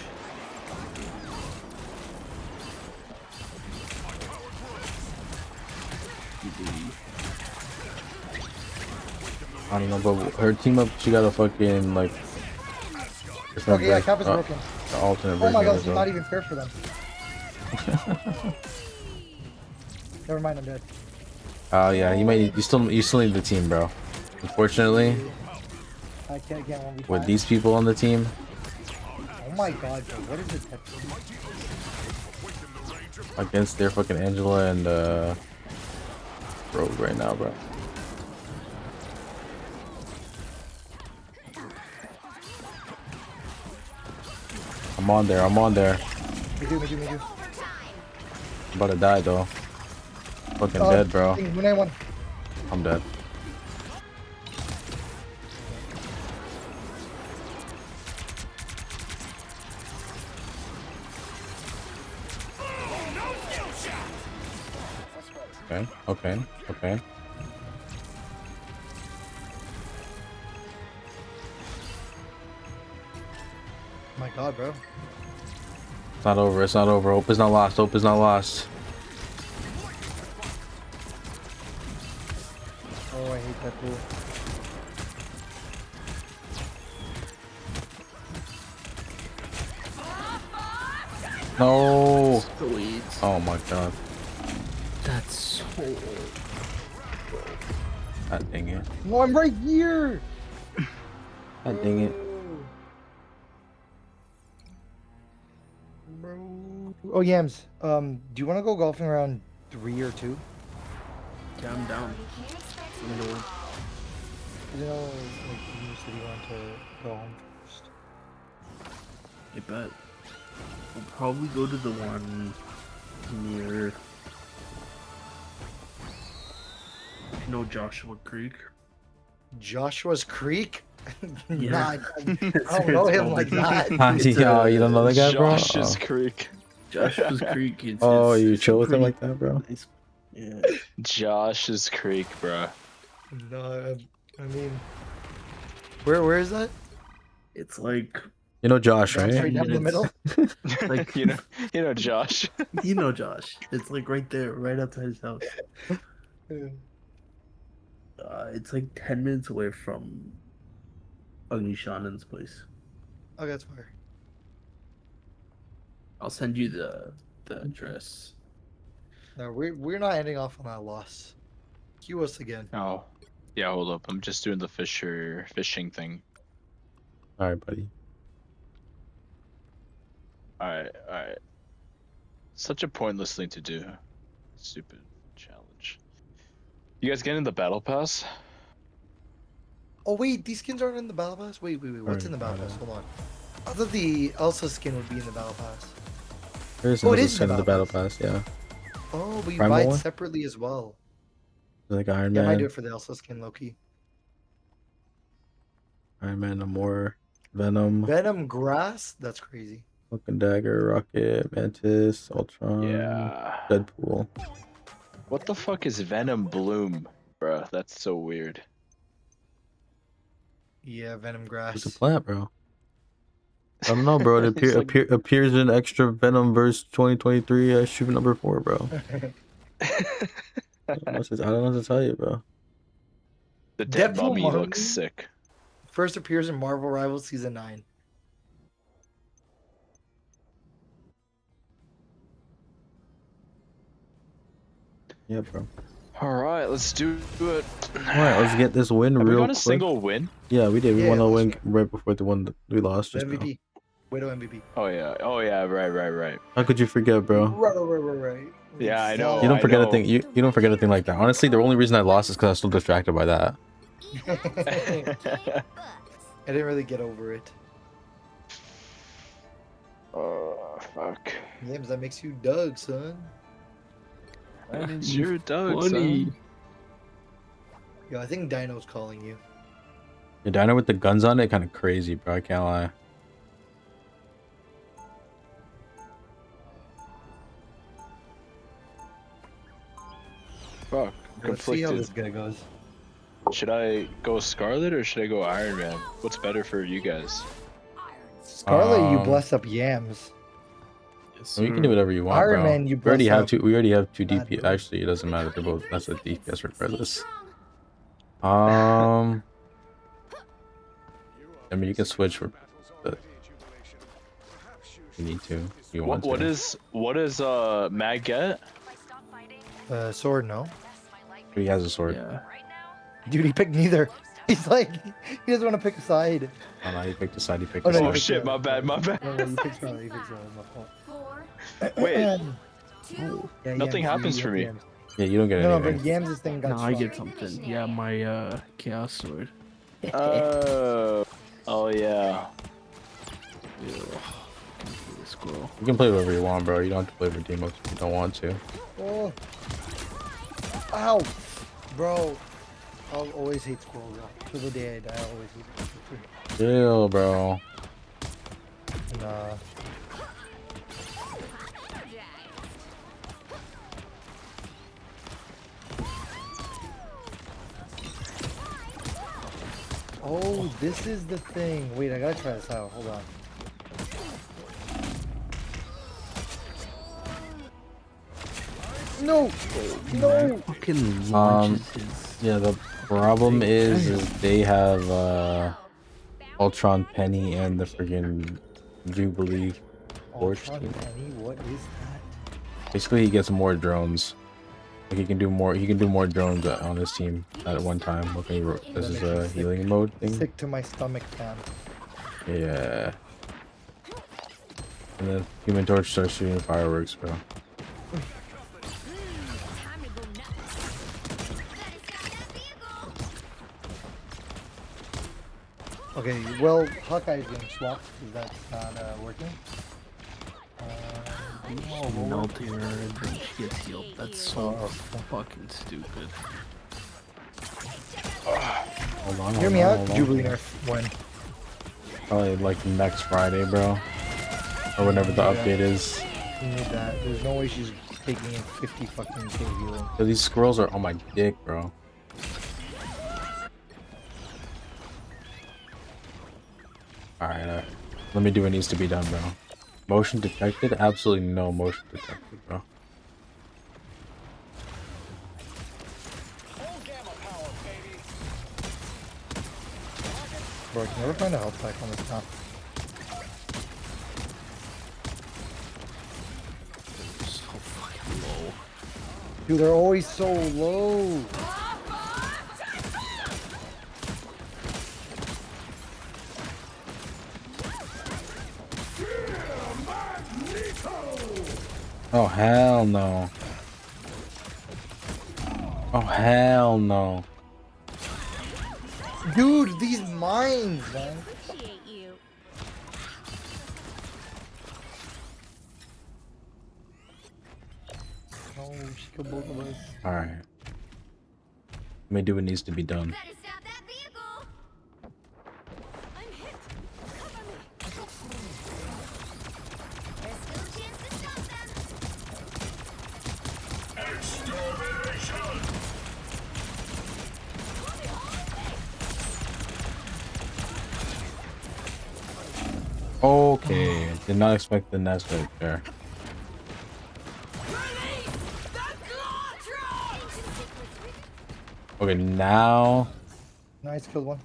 I don't know, but her team up, she got a fucking like. It's not Okay, yeah, break- Cap is broken. the alternate Oh version my god, of this it, is though. not even fair for them. Never mind, I'm dead. Oh yeah, you still need the team, bro. Unfortunately, I can't get 1v5. with these people on the team, Oh my god, bro. What is this? against their fucking Angela and Rogue right now, bro. I'm on there. Me too. I'm about to die though. Fucking dead, bro. Moon Knight won. I'm dead. Okay. My god, bro. It's not over. Hope is not lost. Oh, I hate that pool. No. Sweet. Oh my god. That's so. God dang it. No, I'm right here. God dang it. Bro. Oh, Yams. Do you want to go golfing around 3 or 2? Yeah, I'm down. You know, You know, like you said you want to go home first. I bet. We'll probably go to the one near. No, Joshua Creek. Joshua's Creek? Yeah. Nah, I don't know him like that. Oh, you don't know the guy, bro? Josh's Creek. Joshua's Creek. It's, Oh, it's you it's chill with him pretty like that, bro? nice. Yeah. Josh's Creek, bro. No, I mean, where is that? It's like You know Josh, Down right? straight down the middle. like you know, Josh. you know Josh. It's like right there, right outside his house. It's like 10 minutes away from Ugly Shannon's place. Oh, that's fire. I'll send you the address. No, we're not ending off on a loss. Cue us again. Oh, yeah. Hold up. I'm just doing the fishing thing. All right, buddy. All right. Such a pointless thing to do. Stupid challenge. You guys getting the battle pass? Oh wait, these skins aren't in the battle pass. Wait. What's in the battle pass? Hold on. I thought the Elsa skin would be in the battle pass. There's Oh, it another is in skin the in the battle battle pass. Yeah, Oh, but you Primal buy it one? separately as well. like Iron Yeah, I might do Man, it for the Elsa skin, Loki. Namor, Venom, Venom grass? That's crazy. Cloak and Dagger, Rocket, Mantis, Ultron, Yeah. Deadpool. What the fuck is Venom Bloom, bro? That's so weird. Yeah, Venom It's a grass. plant, bro. I don't know, bro. It It's like- appears in extra Venom verse 2023 issue number 4, bro. I don't know what to tell you, bro. The dead Deadpool mummy mummy? looks sick. First appears in Marvel Rivals Season 9. Yeah, bro. All right, let's do it. All right, let's get this win Have we real got a quick. single win? Yeah, we did. We Yeah, won a last win week. right before the one that we lost The just now. MVP. Widow MVP. Oh yeah, right. How could you forget, bro? Right. Yeah, I know. You don't I forget a know. thing. You don't forget a thing like that. Honestly, the only reason I lost is because I was still distracted by that. I didn't really get over it. Oh fuck. Yams, that makes you Doug, son. It's your Doug, Funny. son. Yo, I think Dino's calling you. Your diner with the guns on it, kind of crazy, bro. I can't lie. Fuck. I'm Let's see how this conflicted. guy goes. Should I go Scarlet or should I go Iron Man? What's better for you guys? Scarlet, you Um, bless up Yams. Well, you can do whatever you want, Iron bro. Man, you we already bless have up two. We already have two Mad DP. Bro. Actually, it doesn't matter. They're both. That's a DPS regardless. I mean, you can switch for, but you need to. If you want What to. what is Mag get? Sword, no. He has a sword. Yeah. Dude, he picked neither. He's like, he doesn't want to pick a side. Oh no, he picked a side. He picked Oh, a no, side. you Oh picked shit, a- my bad. No, you picked Scarlet. You picked Scarlet. My fault. Wait, Yeah, Nothing Yams, happens you for get me. Yams. Yeah, you don't get No, anything. but Yams' thing got No, I strong. get something. Yeah, my chaos sword. oh yeah. Ew. Squirrel. You can play whatever you want, bro. You don't have to play for team ups if you don't want to. Oh. Ow. Bro. I'll always hate Squirrel, bro. Till the day I die, I'll always hate it. Chill, bro. Nah. Oh, this is the thing. Wait, I gotta try this out. Hold on. No! No! Fucking launches his. Yeah, the problem is they have Ultron Penny and the friggin' Jubilee Forge Ultron team. Penny, what is that? Basically, he gets more drones. Like he can do more. He can do more drones on his team at one time. Look, this is a healing mode thing. Sick to my stomach, fam. Yeah. And then Human Torch starts shooting fireworks, bro. Okay, well, Hawkeye's getting swapped because that's not working. Melting her and then she gets healed. That's so fucking stupid. Hold on. Hear me out, Jubilee Nerf when? Probably like next Friday, bro. Or whenever the update is. You need that. There's no way she's taking in 50 fucking K healing. So these squirrels are on my dick, bro. Alright, let me do what needs to be done, bro. Motion detected? Absolutely no motion detected, bro. Bro, I can never find a health pack on this map. So fucking low. Dude, they're always so low. Oh, hell no. Oh, hell no. Dude, these mines, man. Appreciate you. Oh, she killed both of us. Alright. Let me do what needs to be done. Better stop that vehicle. I'm hit. Cover me. There's still a chance to stop them. Okay, did not expect the nest right there. Okay, now Nice, killed one.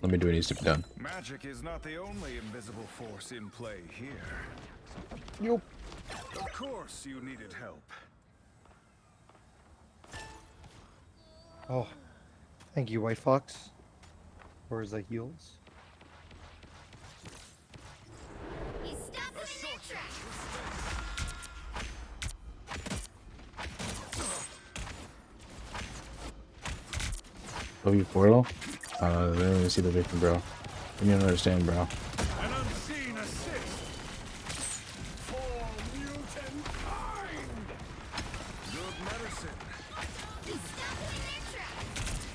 let me do what needs to be done. Magic is not the only invisible force in play here. Yo. Of course you needed help. Oh, thank you, White Fox. Where's the heals? You stopped them in their tracks. W portal? They don't even see the victim, bro. You don't understand, bro. An unseen assist for mutant kind. Good medicine. You stopped them in their tracks.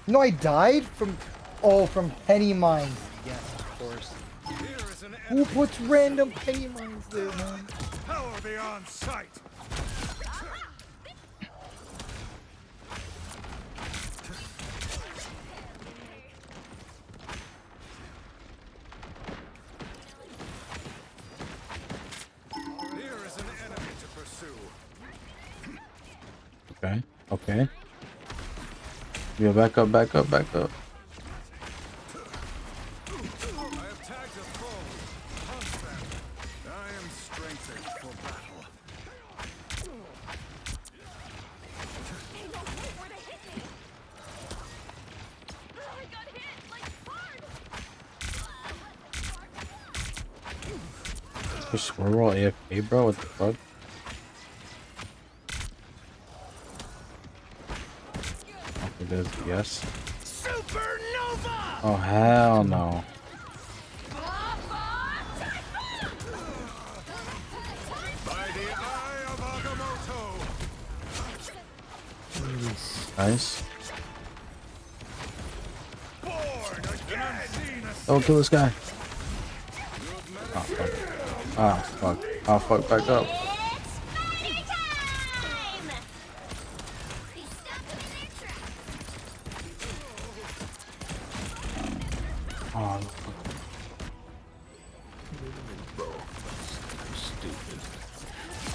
No, I died from... Oh, from penny mines. Yes, of course. Here is an Who puts random penny mines there, man? power beyond sight. Here is an enemy to pursue. Okay, okay. Yo, back up, back up, back up. I have tagged a foe. Hunt them. I am strengthened for battle. They don't hit where they hit me. Oh, I got hit like hard. This squirrel AFK, bro? What the fuck? Okay, there's yes. Supernova! Oh, hell no. By the eye of Agamotto. Nice. Born again. An unseen assist. Don't kill this guy. Oh, fuck. Ah, fuck. Ah, fuck, back up. It's party time! You stopped them in their tracks. Oh, Stupid.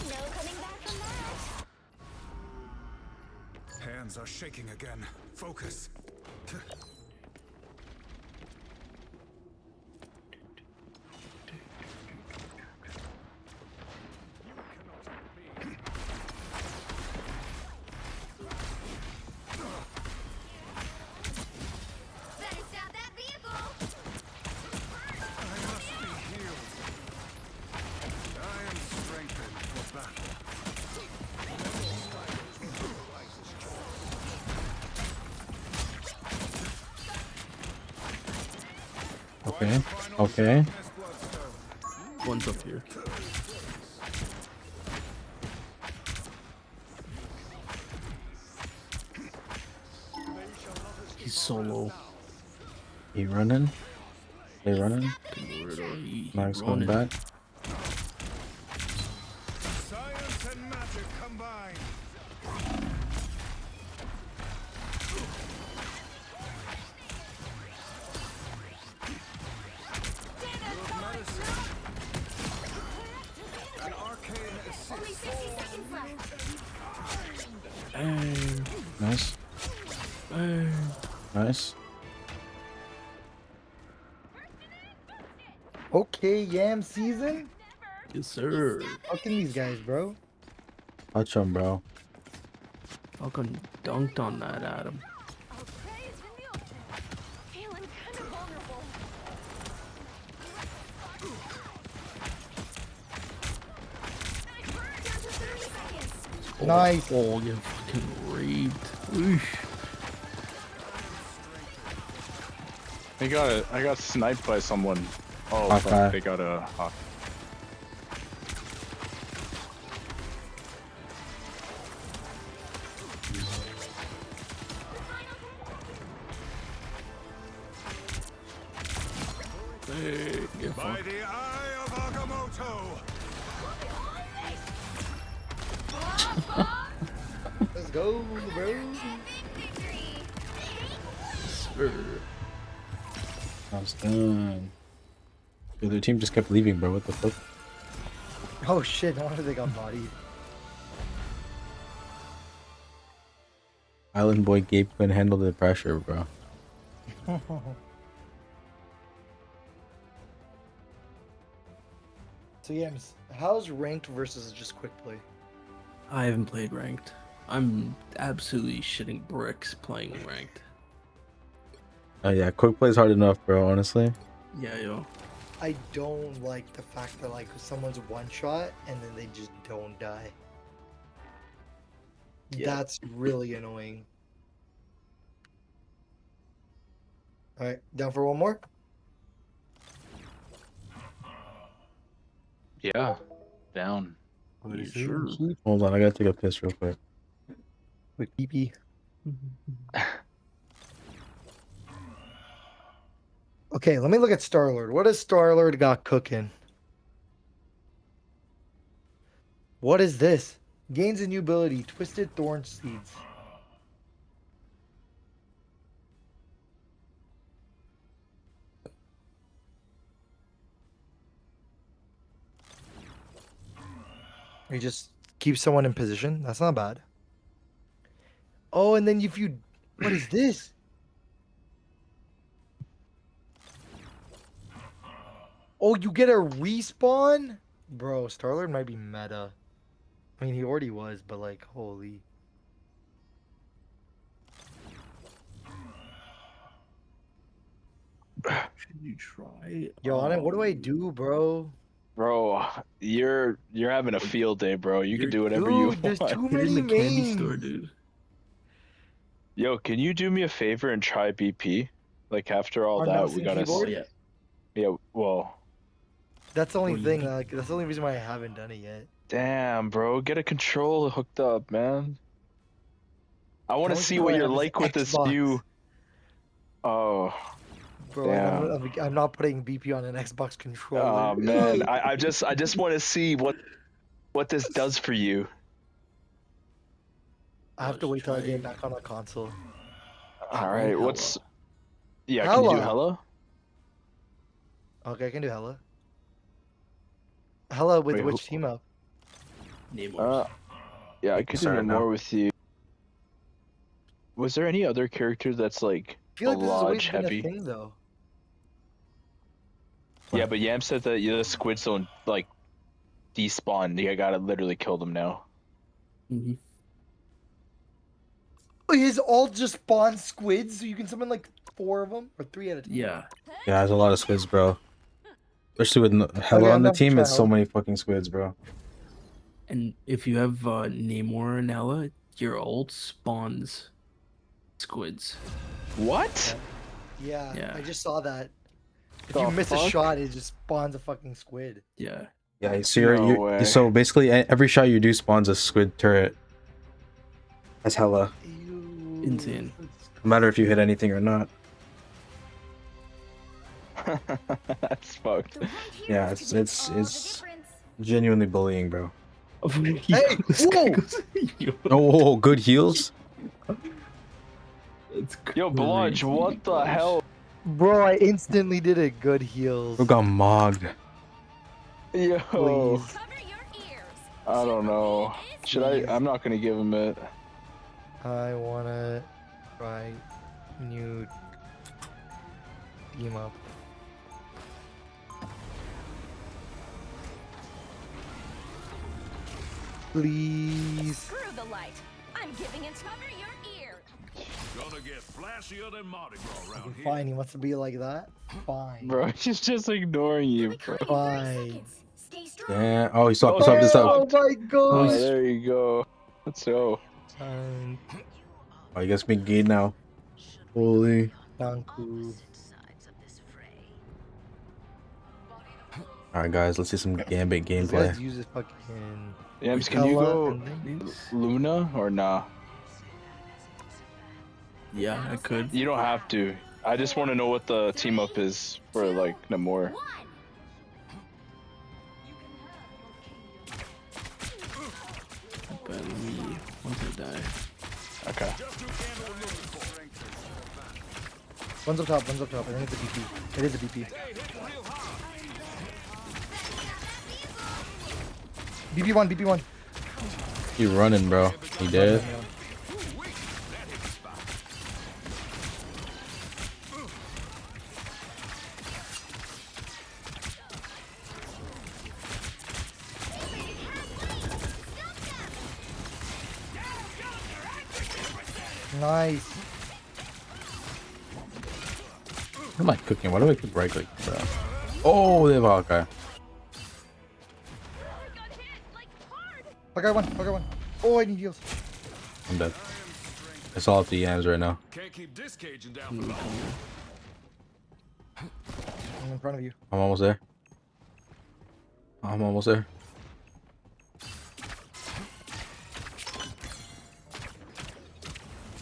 No coming back from that. Hands are shaking again. Focus. Better stop that vehicle. I must be healed. I am strengthened for battle. okay. Okay. One's up here. He's solo. He running? They running? He Max going running. back. Bang. Nice. Bang. Nice. Okay, Yam season? Yes, sir. Fucking these guys, bro. Touch him, bro. Fucking dunked on that, Adam. Our prey is in the open. Feeling kind of vulnerable. Down to 30 seconds. Nice. Oh, you fucking raped. Oosh. I got sniped by someone. Oh, Hawkeye. fuck, they got a hawk. Hey, get By fucked. the eye of Agamotto. Let's go, bro. Sir. I was done. Dude, their team just kept leaving, bro. What the fuck? Oh shit, no wonder they got bodied. Island boy Gabe couldn't handle the pressure, bro. So Yams, how's ranked versus just quick play? I haven't played ranked. I'm absolutely shitting bricks playing ranked. Oh yeah, quick play is hard enough, bro. Honestly. Yeah, yo. I don't like the fact that like someone's one shot and then they just don't die. Yeah. That's really annoying. Alright, down for one more? Yeah, down. You sure? Hold on, I gotta take a piss real quick. Quick pee. Okay, let me look at Star-Lord. What has Star-Lord got cooking? What is this? Gains a new ability, Twisted Thorn Seeds. You just keep someone in position. That's not bad. Oh, and then if you... What is this? Oh, you get a respawn? Bro, Star-Lord might be meta. I mean, he already was, but like, holy. Should you try? Yo, on it, what do I do, bro? Bro, you're having a field day, bro. You can You're- do whatever you Dude, there's want. too Hit in many the candy mains. store, dude. Yo, can you do me a favor and try BP? Like after all On that, mouse we and gotta. keyboard? Yeah. Yeah. Well, That's the only Well, you thing. can- Like, that's the only reason why I haven't done it yet. damn, bro, get a controller hooked up, man. I want to Don't see you what I you're have this like with this Xbox? new. Oh, Bro, and I'm not putting BP on an Xbox controller. oh man, I just want to see what this does for you. I have to wait till I Try- get back on a console. All right, Hella. what's? Yeah, can you do Hella. Hella? Okay, I can do Hella. Hella with Wait, which team up? Namors. Yeah, I could do Sorry, more no. with you. Was there any other character that's like I feel like this has always lodge been heavy? a thing, though. Yeah, but Yam said that the squids don't like despawn. You gotta literally kill them now. Mhm. His ult just spawns squids, so you can summon like 4 of them or 3 at a time. Yeah. Yeah, there's a lot of squids, bro. Especially with Hella I'm on the not team, try it's so Hella. many fucking squids, bro. And if you have Namor and Ella, your ult spawns squids. What? Yeah, Yeah. I just saw that. If The you miss a fuck? shot, it just spawns a fucking squid. Yeah. Yeah, so No way. so basically every shot you do spawns a squid turret. That's Hella. Ew. Insane. No matter if you hit anything or not. That's fucked. The right here Yeah, could it's make it's all the it's difference. genuinely bullying, bro. Hey, whoa! Oh, good heals. That's Yo, Bludge, crazy, what the Bludge. hell? Bro, I instantly did it. Good heals. Who got mogged? Yo, Please. Cover your ears. I don't know. Should I? I'm not gonna give him it. I wanna try new team up. Please. Screw the light. I'm giving it cover your ear. Gonna get flashier than Mardi Gras around here. Fine, he wants to be like that. Fine. Bro, he's just ignoring you, bro. Fine. Stay strong. Yeah. Oh, he stopped. He stopped. He Oh stopped. my Oh, god. there you go. Let's go. Um, Oh, you guys been gay now. Holy. Danku. All right, guys. Let's see some Gambit This gameplay. guy's use his fucking. Yams, can you Ella go and then- Luna or nah? Yeah, I could. You don't have to. I just want to know what the team up is for like Namor. But let me once I die. Okay. One's up top, one's up top. I think it's a BP. It is a BP. BP1, BP1. He running, bro. He dead. Nice. What am I cooking? Why do I keep right click, bro? Oh, they have Hawkeye. Fuck, I won, fuck, I won. Oh, I need heals. I'm dead. It's all up to Yams right now. Can't keep discaging down for long. I'm in front of you. I'm almost there. I'm almost there.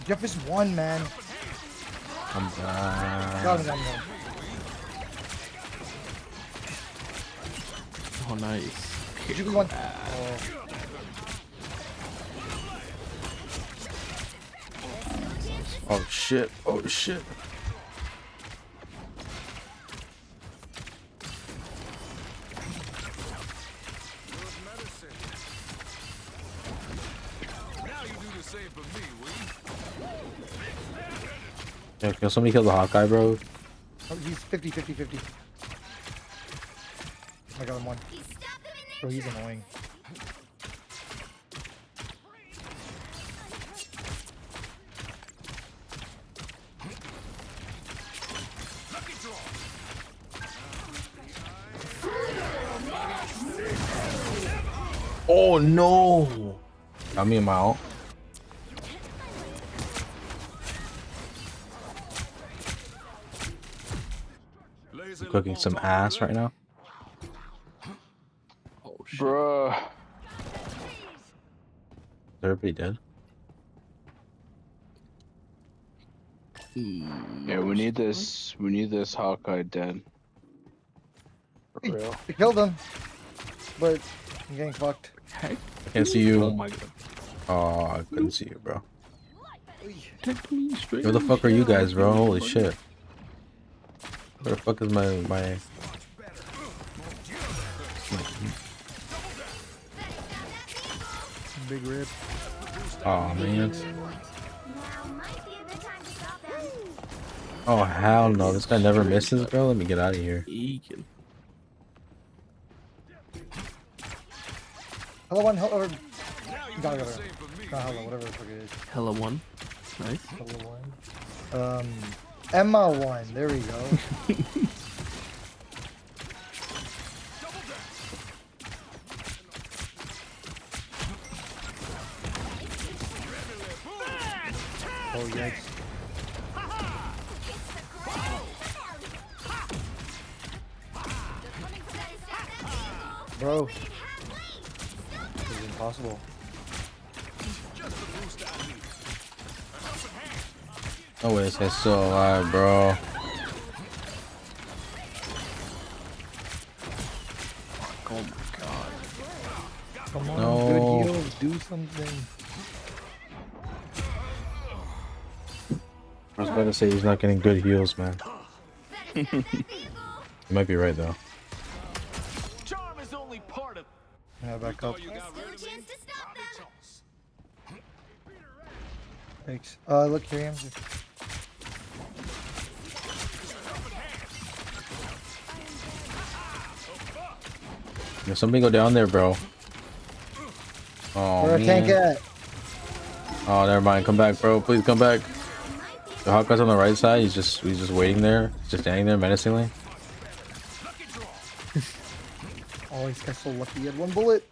Jeff is one, man. I'm Got him, got him, got him. Oh, nice. GB1. Oh. Oh shit. Oh shit. Now you do the same for me, will you? Yeah, can somebody kill the Hawkeye, bro? Oh, he's 50, 50, 50. I got him one. Bro, he's annoying. Oh no! Got me in my ult. I'm cooking some ass right now. Oh shit. Bruh. Is everybody dead? Yeah, we need this. We need this Hawkeye dead. For real. I killed him. But I'm getting fucked. Heck. I can't see you. Oh my god. Oh, I couldn't see you, bro. Take me straight. Where the fuck are you guys, bro? Holy shit. Where the fuck is my Big rip. oh man. Now might be a good time to stop them. Oh hell no, this guy never misses, bro. Let me get out of here. Ekin. Hello, one, hello. Now you Got do it, the got it. same for me. Not hello, whatever the fuck it is. Hella one. Nice. Hello, one. Emma one. There we go. Oh, yikes. Bro. This is impossible. No way, it's still alive, bro. Oh my god. Come on, No. good heals. Do something. I was about to say he's not getting good heals, man. You might be right though. Charm is only part of. Yeah, back up. There's still a chance to stop them. Thanks. Look here, Hamza. There's something go down there, bro. Oh Where a tank man. at? Oh, never mind. Come back, bro. Please come back. The Hawkeye's on the right side. He's just waiting there. He's just standing there menacingly. Oh, this guy's so lucky he had one bullet.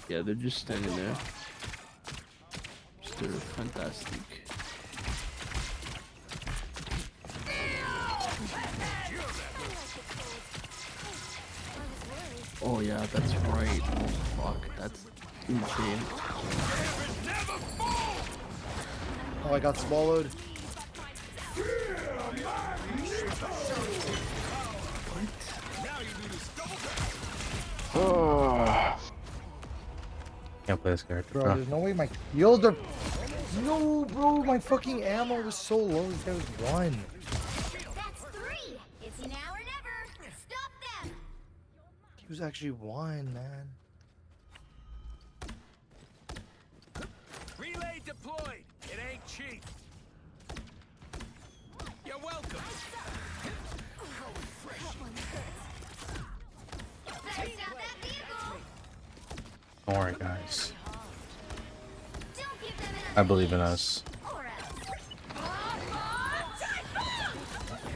Yeah, they're just standing there. They're fantastic. Oh yeah, that's right. Fuck, that's insane. Oh, I got swallowed. Oh. Can't play this character. Bro, Bro. there's no way my heals are... No, bro, my fucking ammo was so low. This guy was one. That's 3. It's now or never. Stop them. He was actually one, man. Relay deployed. It ain't cheap. You're welcome. Better stop that vehicle. Don't worry, guys. Don't give them I believe in us. or else.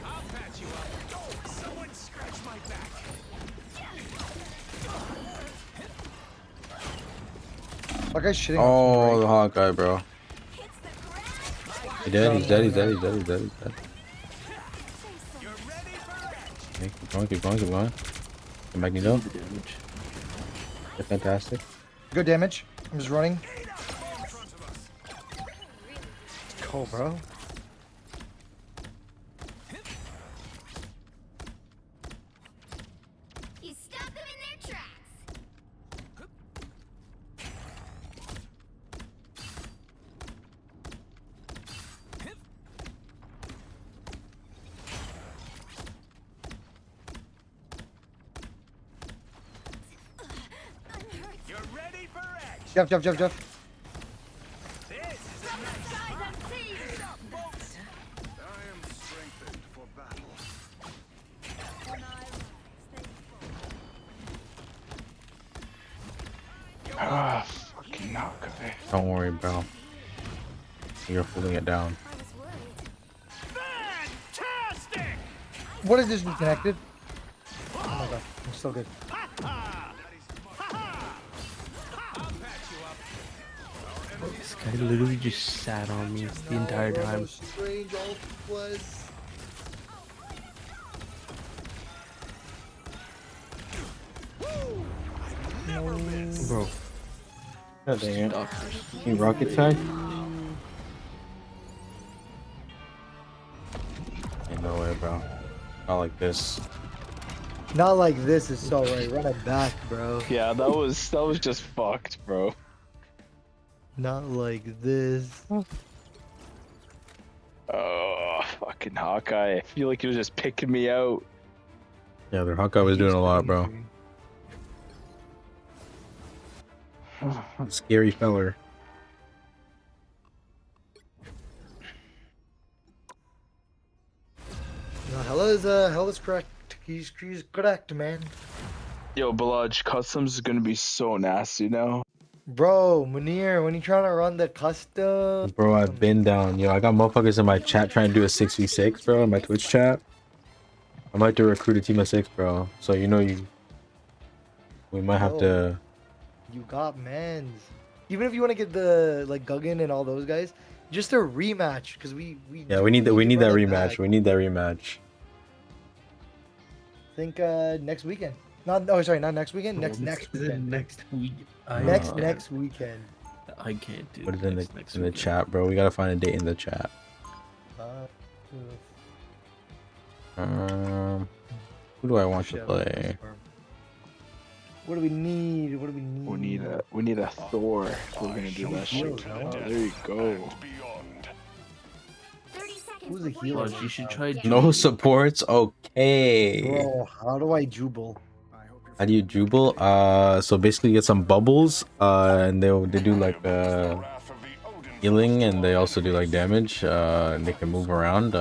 I'll patch you up. Someone scratch my back. That guy's shitting Oh, on the me, Hawkeye, bro. He's dead. He's dead. He's dead. He's dead. He's dead. He's dead. You're ready for action. Okay, keep going. Keep going. Keep going. The Magneto. The damage. They're fantastic. Good damage. I'm just running. Let's go, bro. You stop them in their tracks. You're ready for action. Jeff. This is I am strengthened for battle. Ah, fucking Hawkeye. Don't worry, bro. You're holding it down. fantastic. What is this disconnected? Oh my god, I'm so good. This guy literally just sat on me the entire time. Strange all was. Bro, God dang it. doctors. You rocket tag? Ain't no way, bro. Not like this. Not like this is so right. Run it back, bro. Yeah, that was just fucked, bro. Not like this. Oh, fucking Hawkeye. I feel like he was just picking me out. Yeah, the Hawkeye was doing a lot, bro. Scary feller. No, hell is correct. He's correct, man. Yo, Balaj, customs is gonna be so nasty now. Bro, Munir, when you trying to run the custom, Bro, I've been down. Yo, I got motherfuckers in my chat trying to do a 6v6, bro, in my Twitch chat. I might have to recruit a team of 6, bro. So, you know, we might have to... you got mans. Even if you want to get the, like, Guggen and all those guys, just a rematch, because Yeah, we need that run it rematch. back. We need that rematch. I think next weekend. Not next weekend. Next weekend. Next week. Next weekend. I can't do. Put it in next the weekend. chat, bro. We gotta find a date in the chat. Who do I want to Shit, play? What do we need? What do we need? We need a Thor if we're gonna do that shit. heal, Oh, no? there you go. Beyond. 30 seconds Who's a before healer? Lodge, you should try. No supports? Okay. Bro, how do I jubal? I hope How do you dribble? So basically you get some bubbles, and they do like healing, and they also do like damage. And they can move around.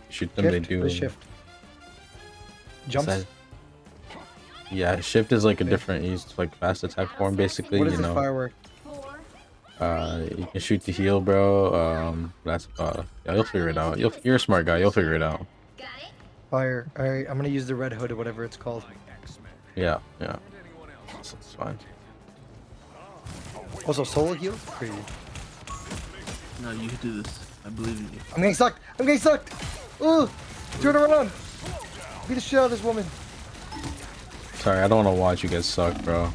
Shoot them. They Shift. do. What is shift? What's Jumps. that? Yeah, shift is like a different, use like fast attack form basically. What is You this know. firework? You can shoot to heal, bro. That's yeah, you'll figure it out. You're a smart guy. You'll figure it out. Fire. All right, I'm gonna use the red hood or whatever it's called. Yeah, yeah. It's fine. Also, solo heal. Crazy. No, you can do this. I believe in you. I'm getting sucked. I'm getting sucked. Ooh, turn around. Beat the shit out of this woman. Sorry, I don't want to watch you guys suck, bro.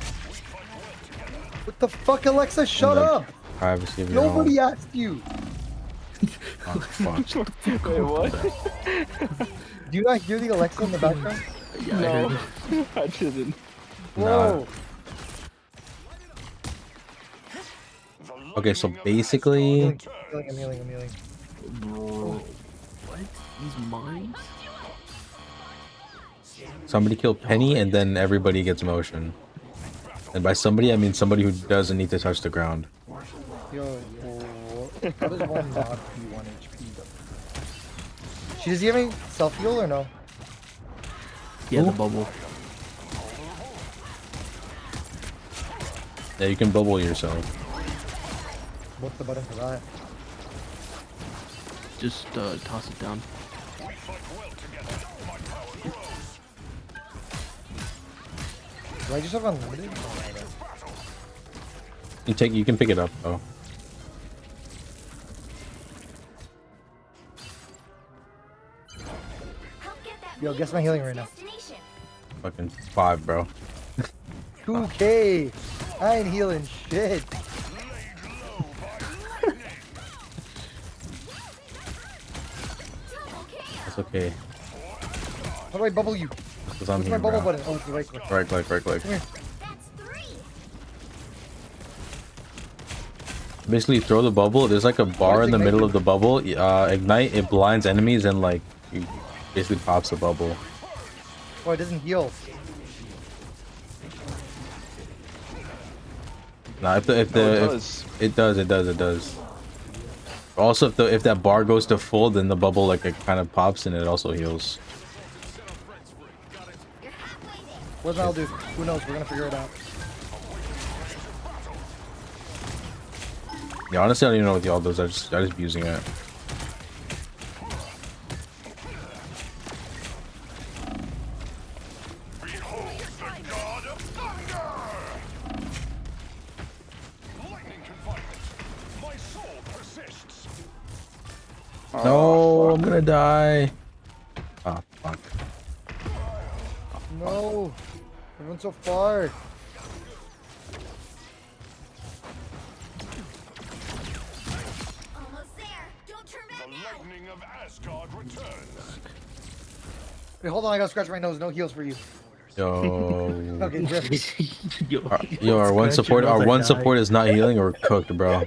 What the fuck, Alexa? Shut the up. Privacy of your Nobody home. asked you. Oh, fuck. Wait, what? Do you not hear the Alexa in the background? Yeah, I No, heard it. I didn't. Whoa. Okay, so basically, I'm healing. Bro. What? He's mine? somebody killed Penny, and then everybody gets motion. And by somebody, I mean somebody who doesn't need to touch the ground. Yo, how does one not be 1 HP though? Does he have any self-heal or no? Yeah, the bubble. Yeah, you can bubble yourself. What's the button for that? Just toss it down. Do I just have unlimited? You can pick it up though. Yo, guess my healing right now. Fucking 5, bro. 2K. I ain't healing shit. It's okay. How do I bubble you? Because I'm What's here, my bubble bro. button? Oh, it's the right click. Right click, right click. Come here. Basically, throw the bubble. There's like a bar in the middle of the bubble. Ignite. It blinds enemies and like you basically pops the bubble. Oh, it doesn't heal. Nah, if it does. It does. Also, if that bar goes to full, then the bubble like it kind of pops and it also heals. What I'll do? Who knows? We're gonna figure it out. Yeah, honestly, I don't even know what y'all does. I just be using it. No, I'm gonna die. Oh, fuck. No. Everyone's so far. Almost there. Don't turn back now. Lightning of Asgard returns. Wait, hold on. I gotta scratch my nose. No heals for you. Yo. Okay, Jeff. Yo, our one support is not healing or cooked, bro.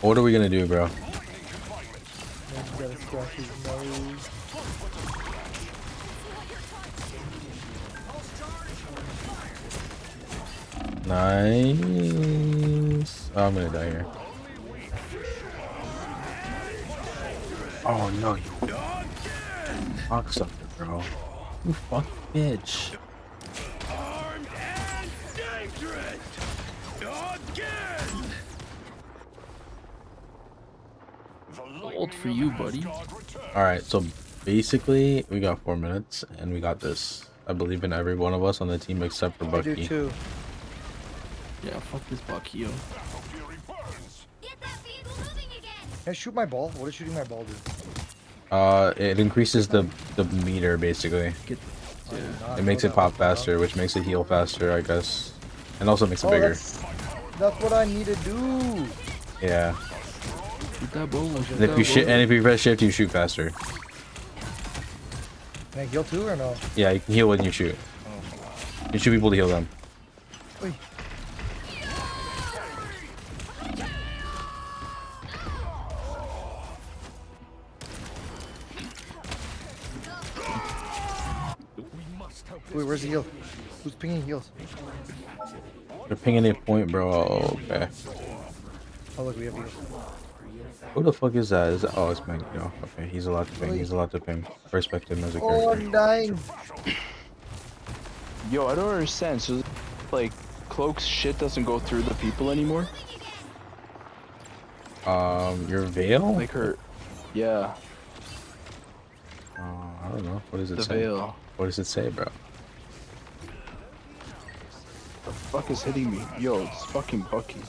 What are we gonna do, bro? Man's gotta scratch his nose. Nice. Oh, I'm gonna die here. Oh no, you cocksucker, bro. You fuck bitch. Armed and dangerous. Again. Ult for you, buddy. Alright, so basically we got 4 minutes and we got this. I believe in every one of us on the team except for I do Bucky. too. Yeah, fuck this Bucky, yo. Get that vehicle moving again. Can I shoot my ball? What does shooting my ball do? It increases the meter basically. Get, yeah. It makes it pop faster, which makes it heal faster, I guess. And also makes it Oh, bigger. that's what I need to do. Yeah. Shoot that bubble. And if you press shift, you shoot faster. Can I heal too or no? Yeah, you can heal when you shoot. You shoot people to heal them. Wait. Wait, where's the heal? Who's pinging heals? They're pinging a point, bro. Oh, okay. Oh look, we have heals. Who the fuck is that? Is that? Oh, it's Magneto. Okay, he's allowed to ping. He's allowed to ping. Respect him as a Oh, character. I'm dying. Yo, I don't understand. So, like, Cloak's shit doesn't go through the people anymore? Your veil? Like her... Yeah, I don't know. What does it the say? veil. What does it say, bro? The fuck is hitting me? Yo, it's fucking Bucky.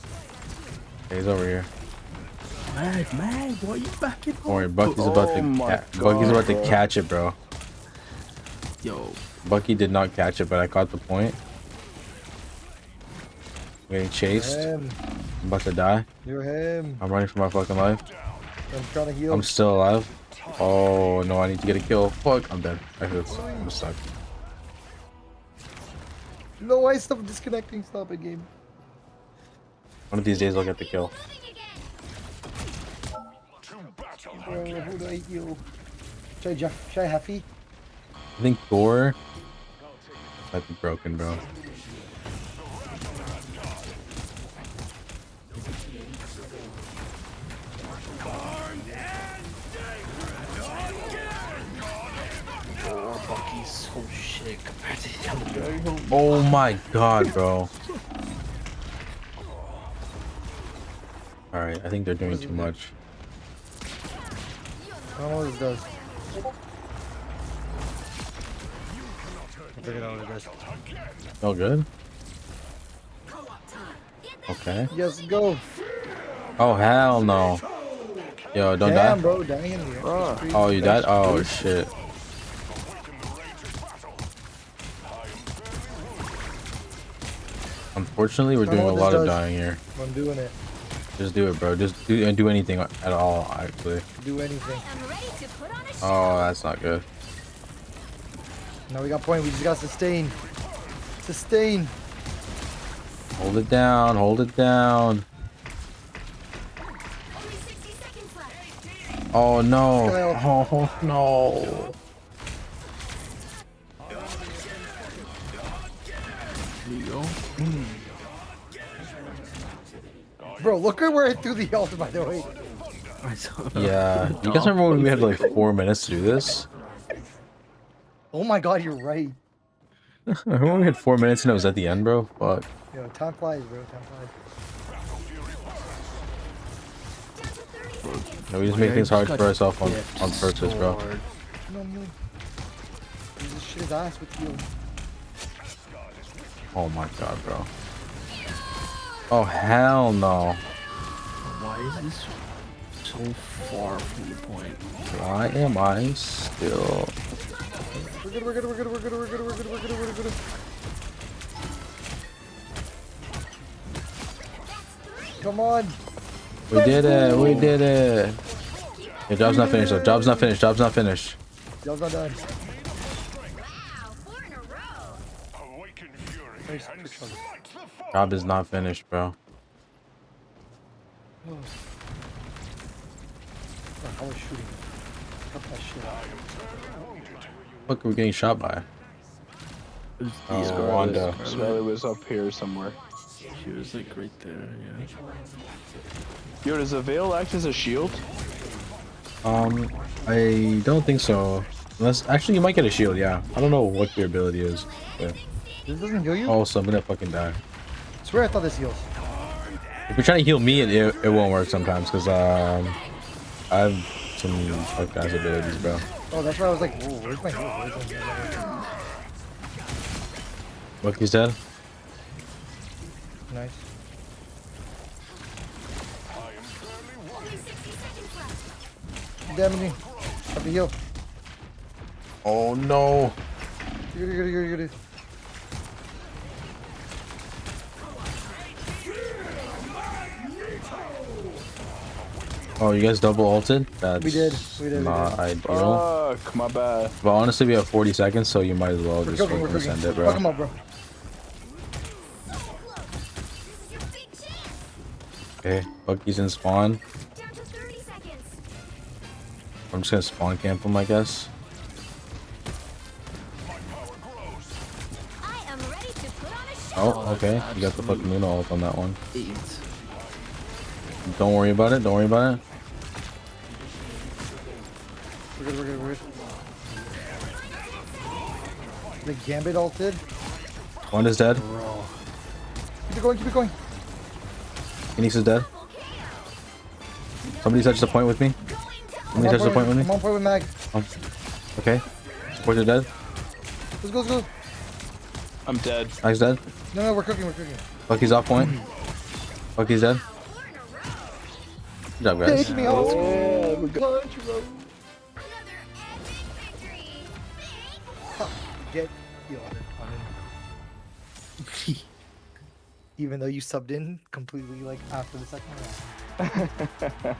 Okay, he's over here. Mag, what are you backing Don't worry, up? Bucky's about Oh my to Bucky's about to God, bro. catch it, bro. Yo, Bucky did not catch it, but I caught the point. I'm getting chased. Him. I'm about to die. You're him. I'm running for my fucking life. I'm trying to heal. I'm still alive. Oh no, I need to get a kill. Fuck, I'm dead. I'm stuck. No, why stop disconnecting? Stop it, game. One of these days I'll get the kill. Bro, who do I heal? Should I Heffy? I think Thor might be broken, bro. oh, Bucky's so shit compared to the other guy. Oh my god, bro. Alright, I think they're doing too much. I don't know what this does. I figured out what it does. Oh, good? Okay. Yes, go. Oh, hell no. Yo, don't Damn, die. bro, dying in here. Oh, you died? Oh, shit. Unfortunately, we're I don't doing know a what lot this of does. dying here. I'm doing it. Just do it, bro. Just do anything at all, actually. Do anything. I'm ready to put on a show. Oh, that's not good. Now we got point. We just got sustain. Sustain. Hold it down. Hold it down. Only 60 seconds left. Oh, no. Kyle. Oh, no. There you go. Bro, look at where I threw the ult, by the way. I saw Yeah. You guys remember when we had like 4 minutes to do this? Oh my god, you're right. Remember when we had 4 minutes and it was at the end, bro? Fuck. Yo, time flies, bro. Time flies. No, we just make things hard for ourselves on purpose, so bro. hard. No, I'm healing. This shit is ass with you. Oh my god, bro. Oh, hell no. Why is this so far from the point? Why am I still... We're good, we're good, we're good, we're good, we're good, we're good, we're good, we're good. Come on. We did it, we did it. Your job's not finished though. Job's not finished, job's not finished. Y'all's not done. Wow, 4 in a row. Awaken fury Nice. and strike the foe. Job is not finished, bro. Oh, I was shooting. Cut that shit out. Look, we're getting shot by. Oh, Wanda. Scarlet was up here somewhere. She was like right there, yeah. Yo, does the veil act as a shield? I don't think so. Unless, actually, you might get a shield, yeah. I don't know what your ability is. But... This doesn't heal you? Also, I'm gonna fucking die. I swear I thought this heals. If you're trying to heal me, it won't work sometimes, because, I have some fuck ass abilities, bro. Oh, that's why I was like, whoa, where's my heal? Where's my heal? Bucky's dead? Nice. Only 60 seconds left. Damaging. Have to heal. Oh, no. You're good, you're good. Oh, you guys double ulted? That's We did, we did. not ideal. Fuck, my bad. But honestly, we have 40 seconds, so you might as well We're just cooking, we're fucking cooking. send it, Fuck him bro. up, bro. This is your big chance. Okay, Bucky's in spawn. Down to 30 seconds. I'm just gonna spawn camp him, I guess. Oh, that's okay. You got the absolute fucking Luna ult on that one. AIDS. Don't worry about it. Don't worry about it. We're good, we're good, we're good. The Gambit ulted. One is dead. Bro. Keep it going, keep it going. Phoenix is dead. Somebody touched the point with me. Somebody touched the point with me. I'm on point with Mag. Oh. Okay. Supports are dead. Let's go, let's go. I'm dead. Mag's dead. No, we're cooking, we're cooking. Bucky's off point. Bucky's dead. Good job, guys. Take me out. Yeah, we're good. Punch, bro. Another epic victory. Get yo, I'm in. Even though you subbed in completely like after the second round.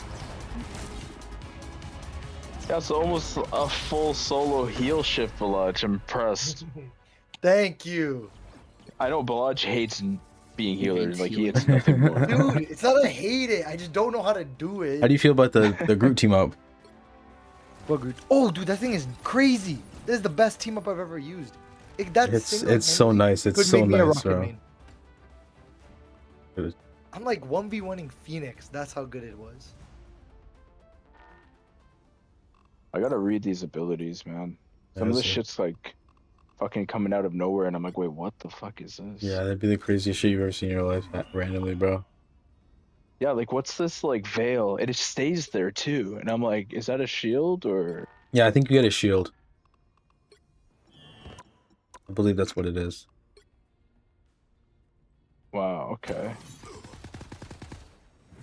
That's almost a full solo heal shift, Balaj. I'm impressed. Thank you. I know Balaj hates being healer. hates Like, he healing. hates nothing more. Dude, it's not I hate it. I just don't know how to do it. How do you feel about the Groot team up? What Groot? Oh, dude, that thing is crazy. This is the best team up I've ever used. That It's single so handedly nice. It's could so make me a nice, rocket bro. main. It was- I'm like 1v1ing Phoenix. That's how good it was. I gotta read these abilities, man. Some of this Yeah, shit's like fucking coming out of nowhere, and I'm like, wait, what the fuck is this? Yeah, that'd be the craziest shit you've ever seen in your life, randomly, bro. Yeah, like, what's this, like, veil? And it stays there, too. And I'm like, is that a shield, or... Yeah, I think you get a shield. I believe that's what it is. Wow, okay.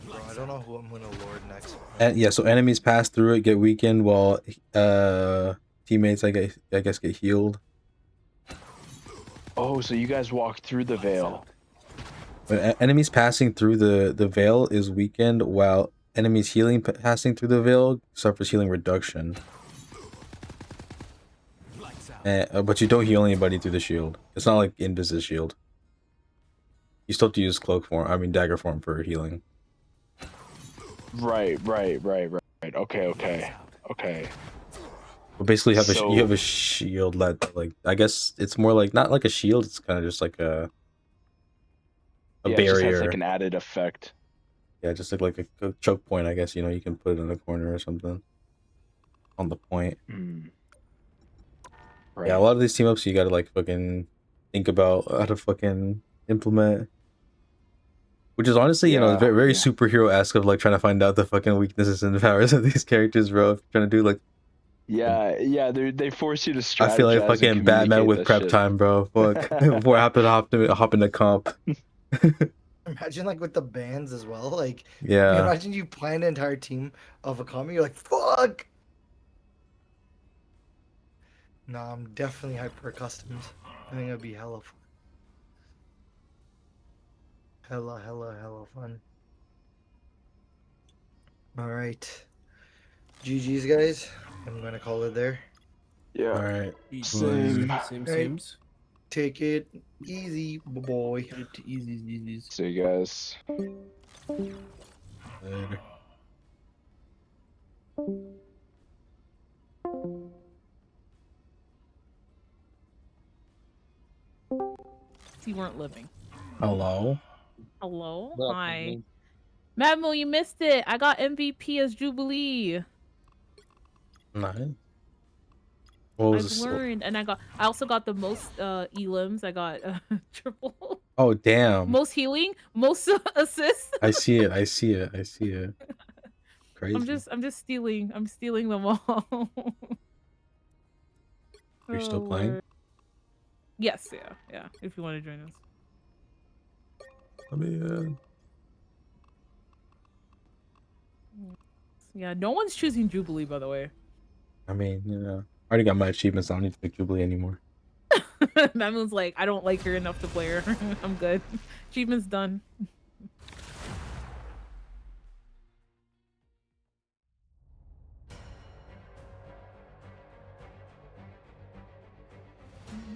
Bro, I don't know who I'm gonna lord next. And yeah, so enemies pass through it, get weakened, while teammates, I guess, get healed. Oh, so you guys walk through the veil. When enemies passing through the veil is weakened, while enemies healing passing through the veil suffers healing reduction. But you don't heal anybody through the shield. It's not like Invis's shield. You still have to use cloak form. I mean dagger form for healing. Right. Okay. But basically, you So- have a shield that, like, I guess it's more like not like a shield. It's kind of just like a Yeah, it just has, barrier. like, an added effect. Yeah, just like a choke point. I guess, you know, you can put it in a corner or something on the point. Right. Yeah, a lot of these team ups you gotta like fucking think about how to fucking implement. Which is honestly, you know, Yeah, very, very yeah. superhero-esque of like trying to find out the fucking weaknesses and powers of these characters, bro. Trying to do like, Yeah, they force you to strategize. I feel like and fucking Batman communicate with that prep shit. time, bro. Fuck. Before I have to hop into comp. Imagine like with the bands as well. Like, Yeah. imagine you plan an entire team of a commie. You're like, fuck. Nah, I'm definitely hyper accustomed. I think it'd be hella fun. Hella fun. Alright. GG's, guys. I'm gonna call it there. Yeah. All right. Same. Seems. Take it easy, boy. Easy. See you guys. Later. You weren't living. Hello. Hello? What up, Hi. man? Madmo, you missed it. I got MVP as Jubilee. Nice. What was I've this? learned, and I also got the most elims. I got triple. Oh damn! Most healing, most assists. I see it. Crazy. I'm just stealing. I'm stealing them all. You're still Oh, playing? Lord. Yes, yeah. If you want to join us. I mean, Yeah, no one's choosing Jubilee, by the way. you know, I already got my achievements. I don't need to pick Jubilee anymore. Madmoon's like, I don't like her enough to play her. I'm good. Achievement's done.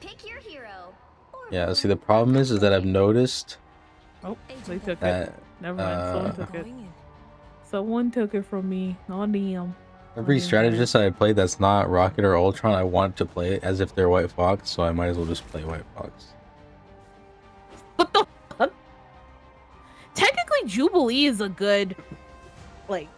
Pick your hero. Yeah. See, the problem is that I've noticed Oh, they took it. that Never mind. Someone took it. Going in. Someone took it from me. Not damn. every strategist I play that's not Rocket or Ultron, I want to play it as if they're White Fox, so I might as well just play White Fox. What the fuck? Technically, Jubilee is a good, like.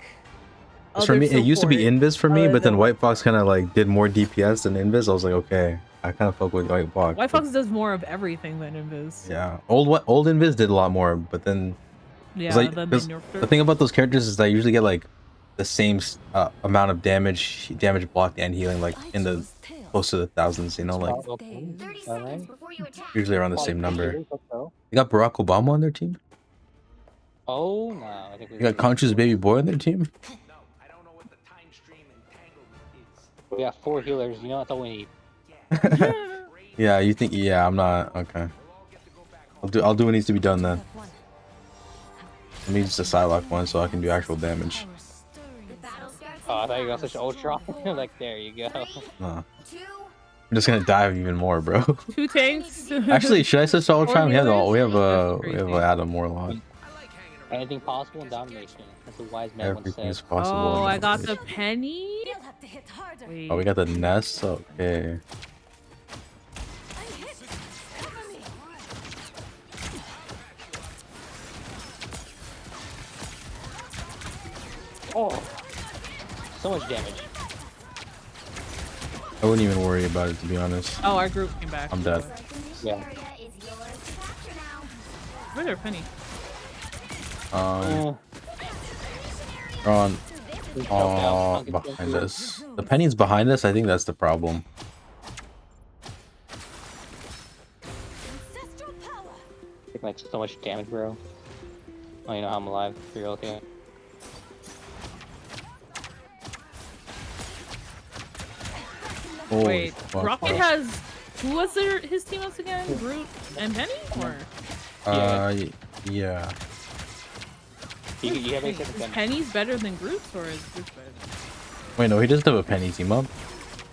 For me, it used to be Invis for me, other but then than- White Fox kind of like did more DPS than Invis. I was like, okay, I kind of fuck with White Fox. White Fox does more of everything than Invis. Yeah, old Invis did a lot more, but then Yeah, like, then they 'cause nerfed her. the thing about those characters is that I usually get like the same amount of damage blocked and healing, like in the close to the thousands. You know, like 30 seconds before you attack. usually around the same number. You got Barack Obama on their team. Oh no, I think You got Conchu's baby boy on their team. we got 4 healers. You know that's all we need. Yeah, you think? Yeah, I'm not. Okay. I'll do what needs to be done then. Let me just a Psylocke one so I can do actual damage. Oh, I thought you got such ultra. Like there you go. Nah. I'm just gonna dive even more, bro. 2 tanks. Actually, should I switch to Ultron? We have Healers? Adam Warlock. Anything possible in domination. That's what wise man once Everything's said. possible. Oh, in I got the Domination. penny. Oh, we got the nest. Okay. Oh, so much damage. I wouldn't even worry about it, to be honest. Oh, our group came back. I'm dead. Yeah. Where's our penny? They're on. Oh, behind us. The penny's behind us. I think that's the problem. Take like so much damage, bro. I don't even know how I'm alive. For real, okay. Holy Wait, fuck, Rocket bro. has. Who was his teammates again? Groot and Penny? Or Yeah. You have is Penny's better than Groot's, or is Groot's better than Wait, no, he doesn't have a penny team up.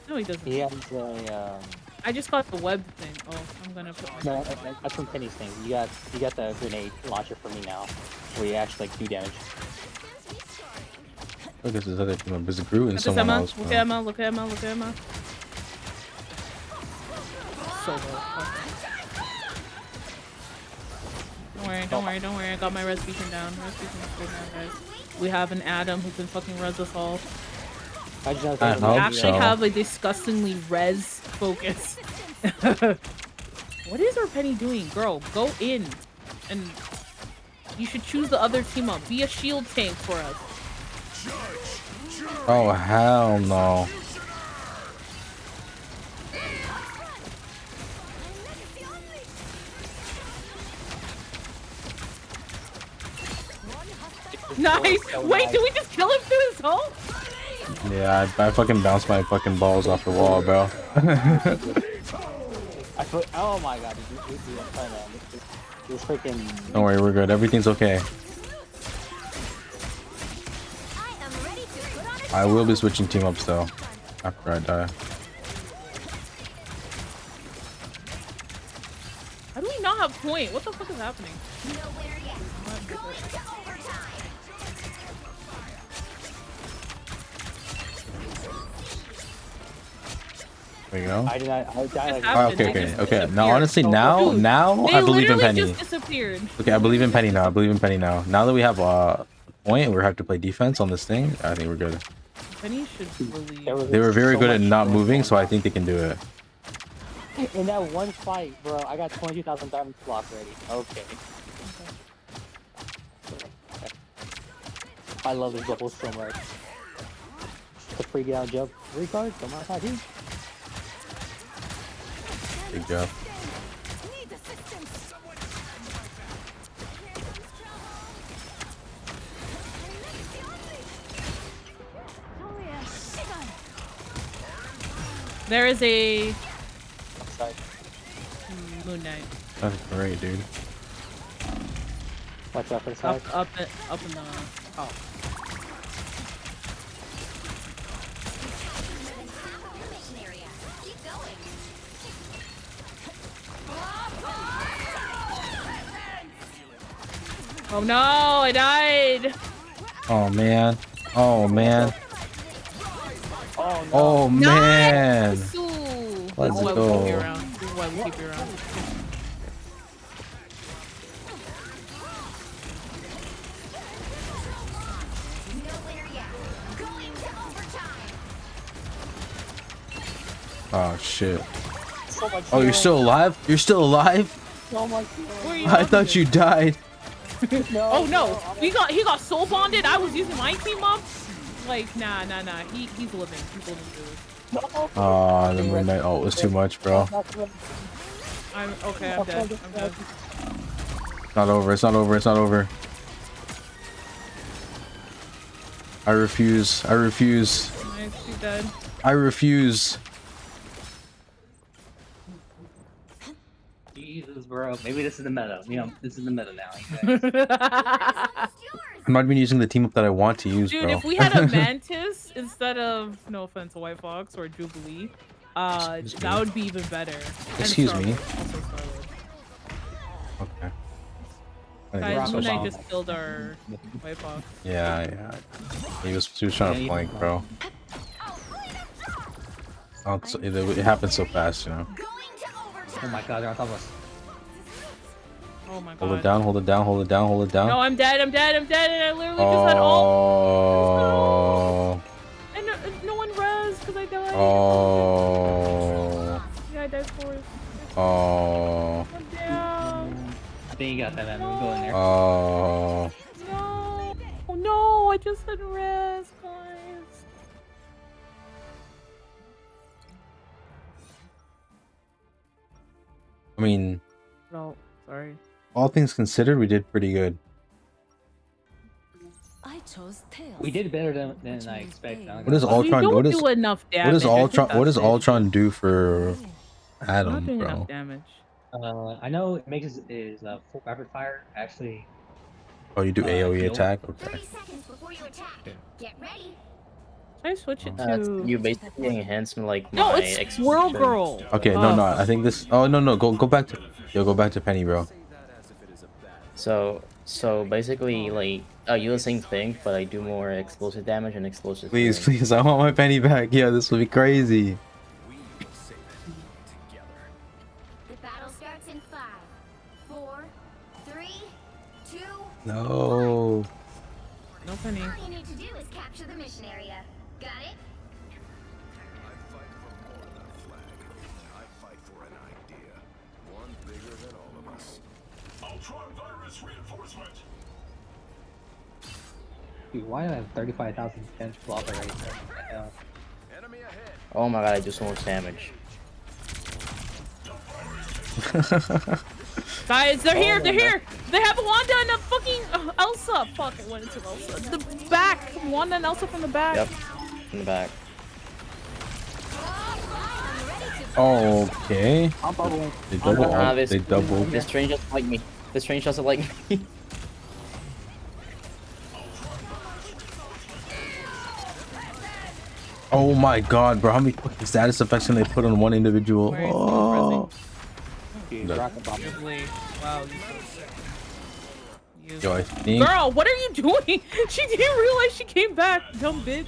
No, he doesn't. He has a. I just got the web thing. Oh, I'm gonna put. No, that's from Penny's thing. You got the grenade launcher for me now, where you actually like do damage. Look at his other team up. There's a Groot and Look at someone Emma. else. Look bro. at Emma. Look at Emma. Look at Emma. So low. Don't worry. Don't worry. Don't worry. I got my res beacon down. Res beacon's good now, guys. We have an Adam who can fucking res us all. I just I We hope actually so. have a disgustingly res focus. What is our Penny doing? Girl, go in. And you should choose the other team up. Be a shield tank for us. Oh, hell no. Nice! Wait, did we just kill him through his hole? Yeah, I fucking bounced my fucking balls off the wall, bro. I put. Oh my god! This freaking. Don't worry, we're good. Everything's okay. I will be switching team ups though after I die. How do we not have point? What the fuck is happening? There you go. I did not. I died like. Oh, okay. Now, honestly, now Dude, I believe in Penny. just disappeared. Okay, I believe in Penny now. I believe in Penny now. Now that we have a point, we have to play defense on this thing. I think we're good. Penny should really. They were very so good at much not more moving, so I think they can do it. In that one fight, bro, I got 22,000 diamond slots already. Okay. I love this double so much. The free down jump. Recard, come on, dude. Good job. There is a Upside. Moon Knight That's great, dude. Watch out for the side. up in the top. Oh no, I died. Oh man. Oh man. Oh no. Oh man. Nice! Ooh. Let's This is why we keep you go. around. This is why we keep you around. Oh shit. So much Oh, you're healing. still alive? You're still alive? So much Where are you I talking thought to? you died. Oh no, he got soul bonded. I was using my team up. Like nah. He's living. He's living through this. Oh, the midnight ult was too much, bro. I'm okay. I'm dead. I'm dead. It's not over. It's not over. It's not over. I refuse. I refuse. Nice, he's dead. I refuse. Jesus, bro. Maybe this is the meta. You know, this is the meta now. You guys. I'm not even using the team up that I want to use, Dude, bro. if we had a Mantis instead of, no offense, a White Fox or Jubilee, that would be even better. And Excuse me. Star-Lord, also Star-Lord. Okay. Guys, Moon Knight just killed our White Fox. Yeah. He was trying to flank, bro. Oh, it happened so fast, you know. Oh my god, they're on top of us. Oh my god. Hold it down, hold it down, hold it down, hold it down. No, I'm dead, and I literally just had all. And no one res because I died. Oh. Yeah, I died for it. Oh. I'm down. I think you got that, man. We'll go in there. Oh. No. Oh no, I just had res, guys. I mean, No, sorry. all things considered, we did pretty good. I chose tails. We did better than I expected. What does Ultron? don't What does do enough damage. what does I think Ultron? What that's does it. Ultron do for I'm not Adam, doing bro? enough damage. I know it makes his full rapid fire actually. Oh, you do AOE heal. attack? Okay. 30 seconds before you attack. Get ready. Should I switch it to? You basically enhance like No, my it's Squirrel Girl. Okay, no. I think this. Oh no. Go back to. Yo, go back to Penny, bro. So basically, like, I do the same thing, but I do more explosive damage and explosive. Please, healing. please, I want my Penny back. Yeah, this will be crazy. The battle starts in 5, 4, 3, 2. No. No Penny. All you need to do is capture the mission area. Got it? I fight for an idea. One bigger than all of us. Ultron virus reinforcement. Dude, why do I have 35,000 defense blocker right there? What the hell? Enemy ahead. Oh my god, I do so much damage. Guys, they're here. no, They're no. here. They have Wanda and a fucking Elsa. Fuck, I went into Elsa. The back. Wanda and Elsa from the back. Yep, in the back. Okay. I'm bubbling. They double. This, They double. This train doesn't like me. This train doesn't like me. Oh my god, bro! How many fucking status effects can they put on one individual? Where is Oh. Dude, No. rocket bomb. Wow. Yo, I think. Girl, what are you doing? She didn't realize she came back. Dumb bitch.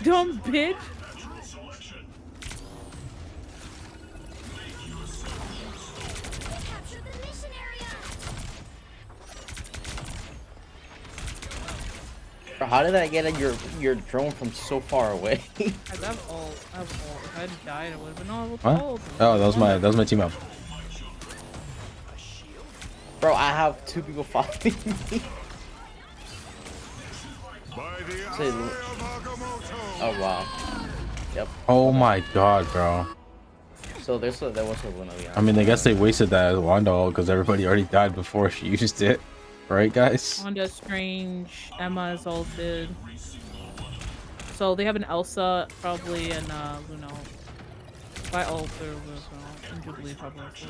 Dumb bitch. Capture the mission area. Bro, how did I get at your drone from so far away? I have ult. I have ult. If I hadn't died, I would have been all with What? ult. Oh, that was my team up. Bro, I have 2 people following me. By the Say- eye of Agamotto. Oh wow. Yep. Oh my god, bro. So there was a Luna behind. I mean, I guess they wasted that Wanda ult because everybody already died before she used it, right, guys? Wanda, Strange, Emma is ulted. So they have an Elsa probably and Luna. If I ult, there was and Jubilee probably. Also.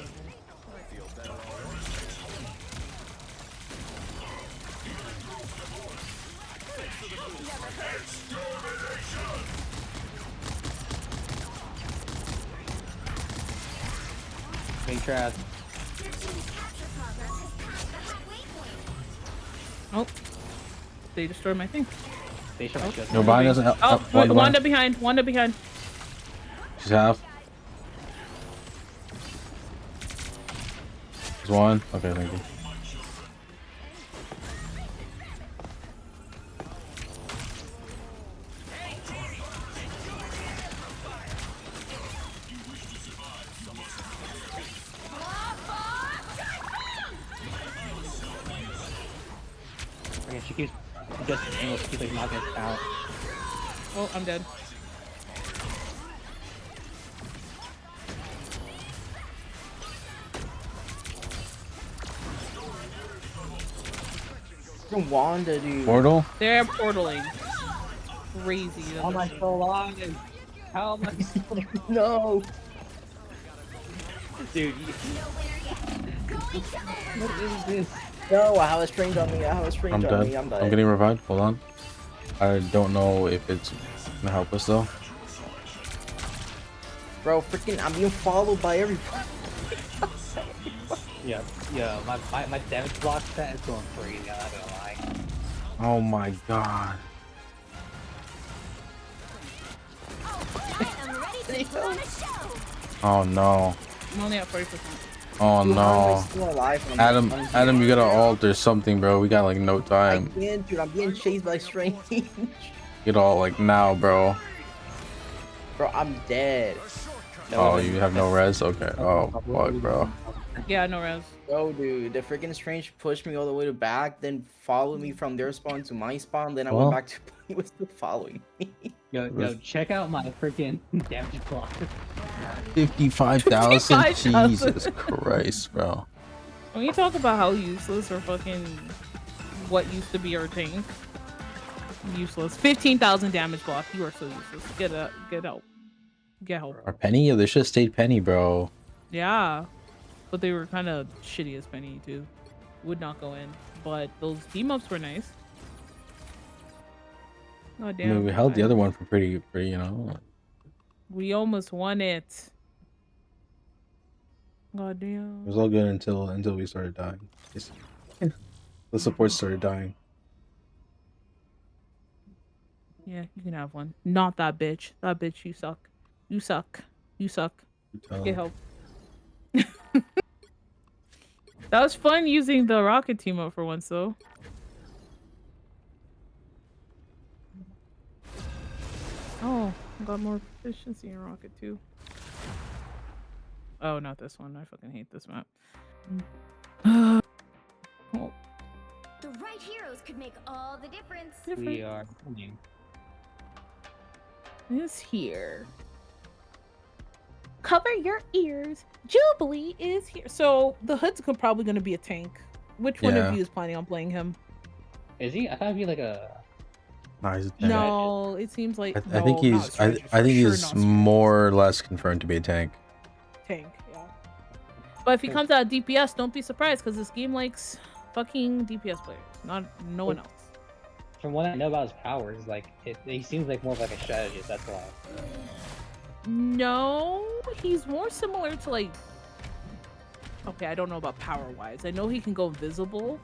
Being trash. Oh, they destroyed my thing. They should have No, behind us. Oh, wait, Wanda behind. Wanda behind. She's half. There's one. Okay, thank you. Okay, she keeps just angles keep like knocking us out. Oh, I'm dead. Wanda, dude. Portal? They're portaling. Crazy. How am I still alive? How am I still No. Dude, what is this? No, I have a strange on me. I have a strange I'm on dead. me. I'm I'm dead. getting revived. Hold on. I don't know if it's gonna help us though. Bro, freaking, I'm being followed by everybody. Yeah, my damage block stat is going crazy, I'm not gonna lie. Oh my god. I'm ready to put on a show. Oh no. I'm only at 40%. Oh Dude, how am I no. still alive? Adam, you gotta ult or something, bro. We got like no I time. can't, dude. I'm being chased by strange. Get all like now, bro. Bro, I'm dead. Oh, you have no res? Okay. Oh, fuck, bro. Yeah, no res. Yo, dude, the freaking strange pushed me all the way to back, then followed me from their spawn to my spawn, then I Well. went back to he was still following me. Yo, check out my freaking damage block. 55,000? 55,000. Jesus Christ, bro. When you talk about how useless or fucking what used to be our tank, useless. 15,000 damage block. You are so useless. Get up. Get out. Get help. Our Penny? Yeah, they should have stayed Penny, bro. Yeah, but they were kind of shitty as Penny too. Would not go in, but those team ups were nice. Oh I damn! mean, we held the other one for pretty, you know. We almost won it. God It damn. was all good until we started dying. The support started dying. Yeah, you can have one. Not that bitch. That bitch, you suck. You suck. You suck. Get help. That was fun using the rocket team up for once, though. Oh, I got more proficiency in rocket too. Oh, not this one. I fucking hate this map. Oh, The right heroes could make all the difference. We are winning. is here. Cover your ears. Jubilee is here. So the Hood's probably going to be a tank. Which one Yeah. of you is planning on playing him? Is he? I thought he'd be like a. Nah, he's a tank. No, it seems like I think no, he's not strategy, I for think sure he's not strategy. more or less confirmed to be a tank. Tank, yeah. But if he comes out of DPS, don't be surprised because this game likes fucking DPS players, not no one else. From what I know about his powers, like he seems like more of like a strategist. That's why. No, he's more similar to like. Okay, I don't know about power wise. I know he can go invisible.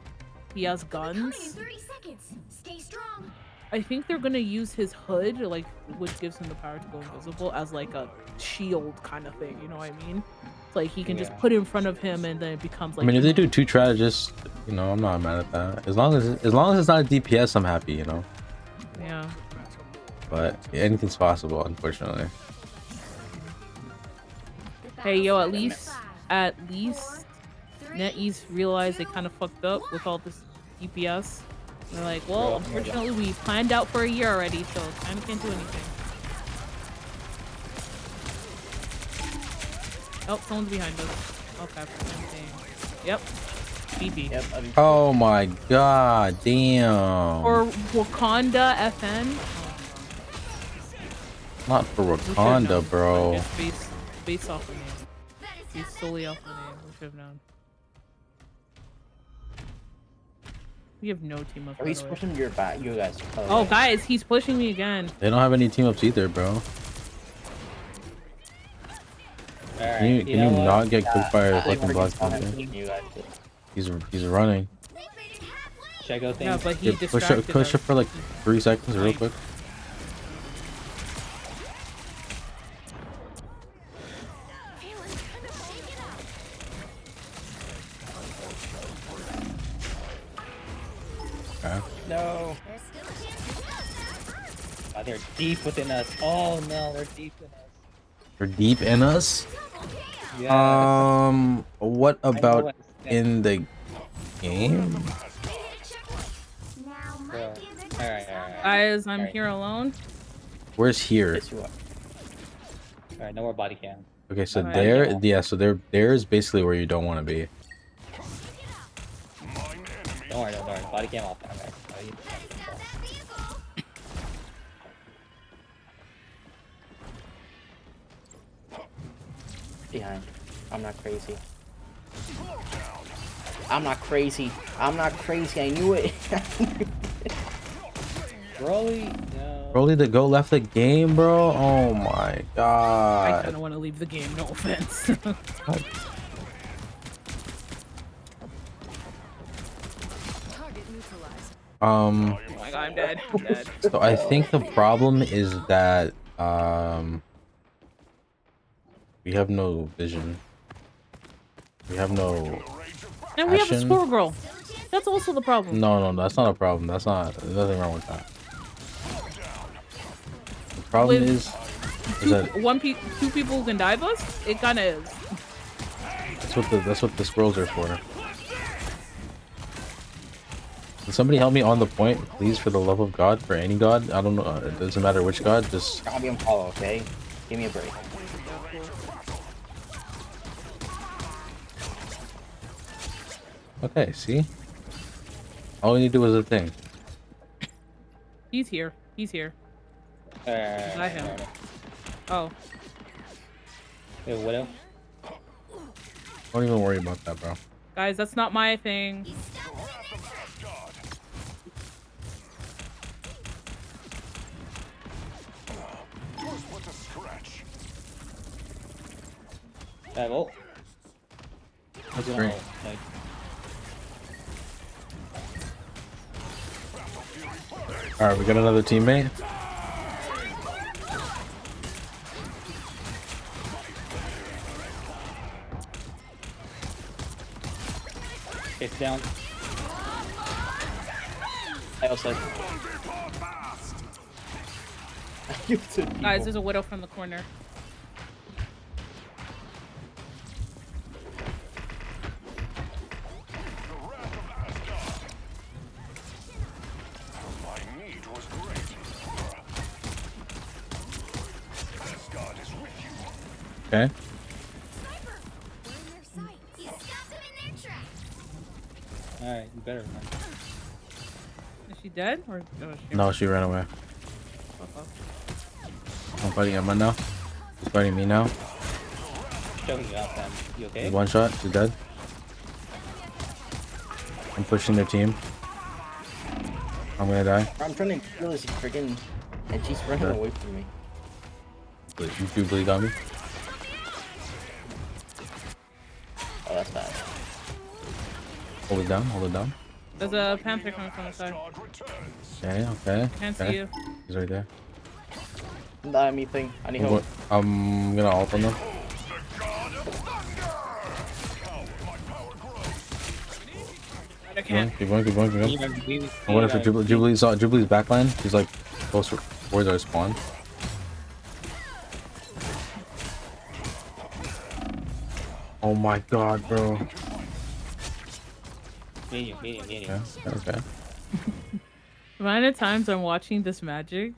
He has Coming in guns. 30 seconds. Stay strong. I think they're gonna use his hood, like, which gives him the power to go invisible, as like a shield kind of thing. You know what I mean? It's like he can just put it in front of him, and then it becomes like. I mean, if they do two strategists, you know, I'm not mad at that. As long as it's not a DPS, I'm happy, you know. Yeah. But anything's possible, unfortunately. Hey, yo, at least NetEase realized they kind of fucked up with all this DPS. They're like, well, unfortunately, we planned out for a year already, so kind of can't do anything. Oh, someone's behind us. Okay. Yep. BB. Yep. Oh my god, damn. Or Wakanda FN. Not for Wakanda, bro. Just based off the name. Based solely off the name. We should have known. We have no team up. Oh, he's pushing your back, you guys. Oh, guys, he's pushing me again. They don't have any team ups either, bro. Can you not get cooked by a fucking black man? He's running. Should I go Yeah, things? but he Yeah, push up for like 3 seconds real quick. Okay. No. Oh, they're deep within us. Oh no, they're deep in us. They're deep in us. Yeah. What about what- in the game? Alright. Guys, I'm here alone. Where's here? Yes, you are. Alright, no more body cam. Okay, so Alright. there, yeah, so there is basically where you don't want to be. Don't worry. Body cam off. Okay. Behind. I'm not crazy. I'm not crazy. I'm not crazy. I knew it. Broly, no. Broly the goat left the game, bro. Oh my I god. kind of want to leave the game. No offense. Um, Oh my god, I'm dead. I'm dead. so I think the problem is that we have no vision. We have no And we have a passion. squirrel girl. That's also the problem. No, that's not a problem. That's not. There's nothing wrong with that. The problem With is that two people who can dive us. It kind of is. that's what the scrolls are for. Can somebody help me on the point, please, for the love of God, for any god? I don't know. It doesn't matter which god. Just I'll be on follow, okay? Give me a break. okay. See, all we need to do is a thing. He's here. He's here. I him. Oh. Hey, Widow. Don't even worry about that, bro. Guys, that's not my thing. I have ult. That's great. All right, we got another teammate. It's down. I also. Guys, there's a widow from the corner. Okay. Alright, you better run. Is she dead? Or No, she ran away. I'm fighting Emma now. She's fighting me now. Choking you out, fam. You okay? One shot. She's dead. I'm pushing their team. I'm gonna die. I'm trying to kill this freaking, and she's running Okay. away from me. Wait, you really got me? Oh, that's bad. Hold it down. Hold it down. There's a panther coming from the side. Okay. Okay. Can't see okay. you. He's right there. Not anything. I need help. I'm gonna ult on them. I can't. Keep going. Keep going. Keep going. I'm waiting for Jubilee's backline. She's like close towards our spawn. Oh my god, bro. Medium. Okay. The amount of times I'm watching this magic,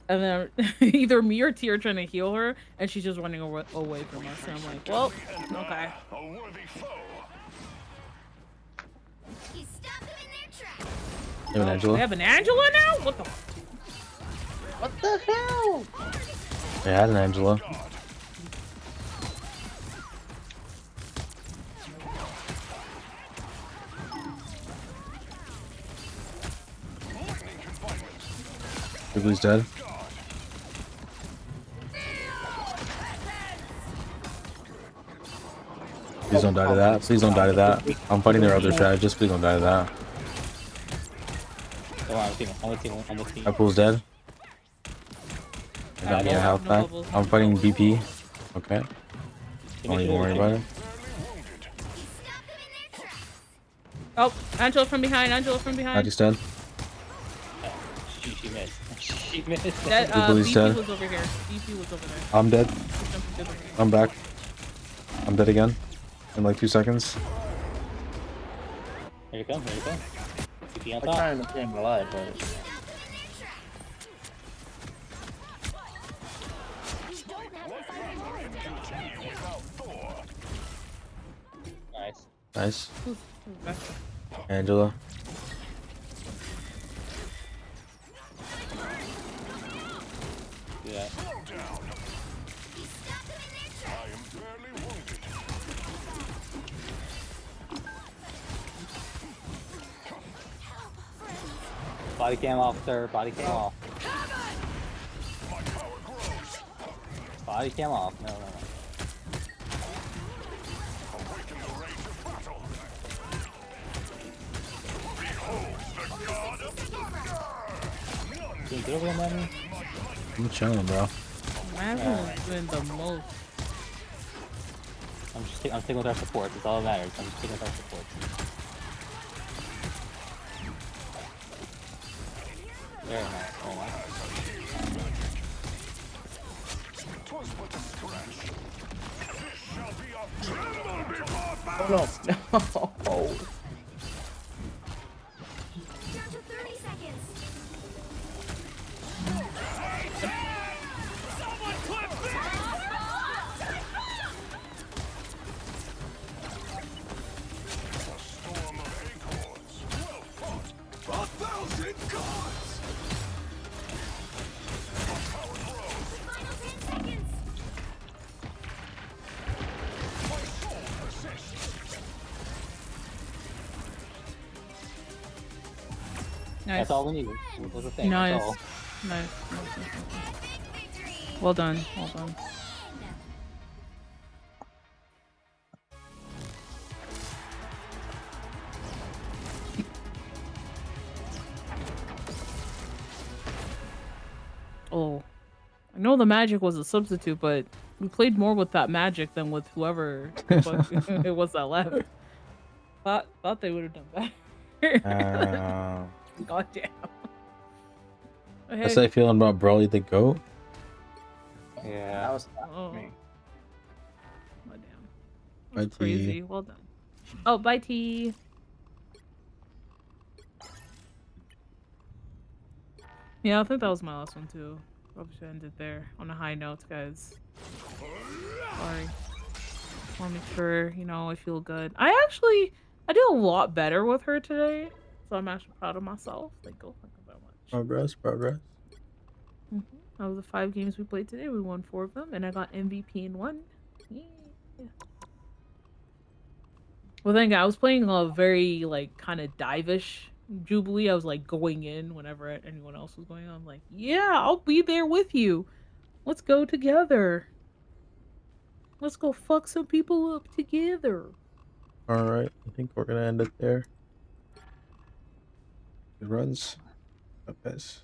and then either me or T are trying to heal her, and she's just running away from us. And I'm like, well, okay. You have an Angela? We have an Angela now? What the? What the hell? I had an Angela. Jubilee's dead. Please don't die to that. Please don't die to that. I'm fighting their other strategist. Please don't die to that. Come on, I'm with you. My pool's dead. I got me a health back. I'm fighting BP. Okay. Don't even worry about it. Oh, Angela from behind. Angela from I behind. just dead. She missed. She missed. That, Jubilee's BP dead. was over here. BP was over there. I'm dead. He jumped to the- I'm back. I'm dead again. In like 2 seconds. Here you go. TP on I'm top. trying to stay in my life, but Nice. Nice. Who's back there? Angela. Do that. Body cam off, sir. Body cam off. Body cam off. No, no, no. Doing good over there, man. I'm chilling, bro. Marvin's doing the most. I'm sticking with our supports. It's all that matters. I'm sticking with our supports. Very nice. Very nice. oh no, no. Down to 30 seconds. Final 10 seconds. Nice. That's all we need. Was the thing. Nice. That's all. Nice. Nice. Well done. Well done. Oh, I know the magic was a substitute, but we played more with that magic than with whoever the fuck it was that left. Thought they would have done better. God damn. That's how I feeling about Broly the GOAT. Yeah. That was Oh. me. Oh, damn. Bye, That's crazy. T. Well done. Oh, bye, T. Yeah, I think that was my last one, too. Probably should end it there on a high note, guys. Sorry. Want to make sure, you know, I feel good. I did a lot better with her today. So I'm actually proud of myself. Like, go thank you very much. Progress. Out of the 5 games we played today, we won 4 of them, and I got MVP in 1. Yeah. Well, then I was playing a very like kind of dive-ish Jubilee. I was like going in whenever anyone else was going on. I'm like, yeah, I'll be there with you. Let's go together. Let's go fuck some people up together. All right, I think we're gonna end it there. Good runs. Guys.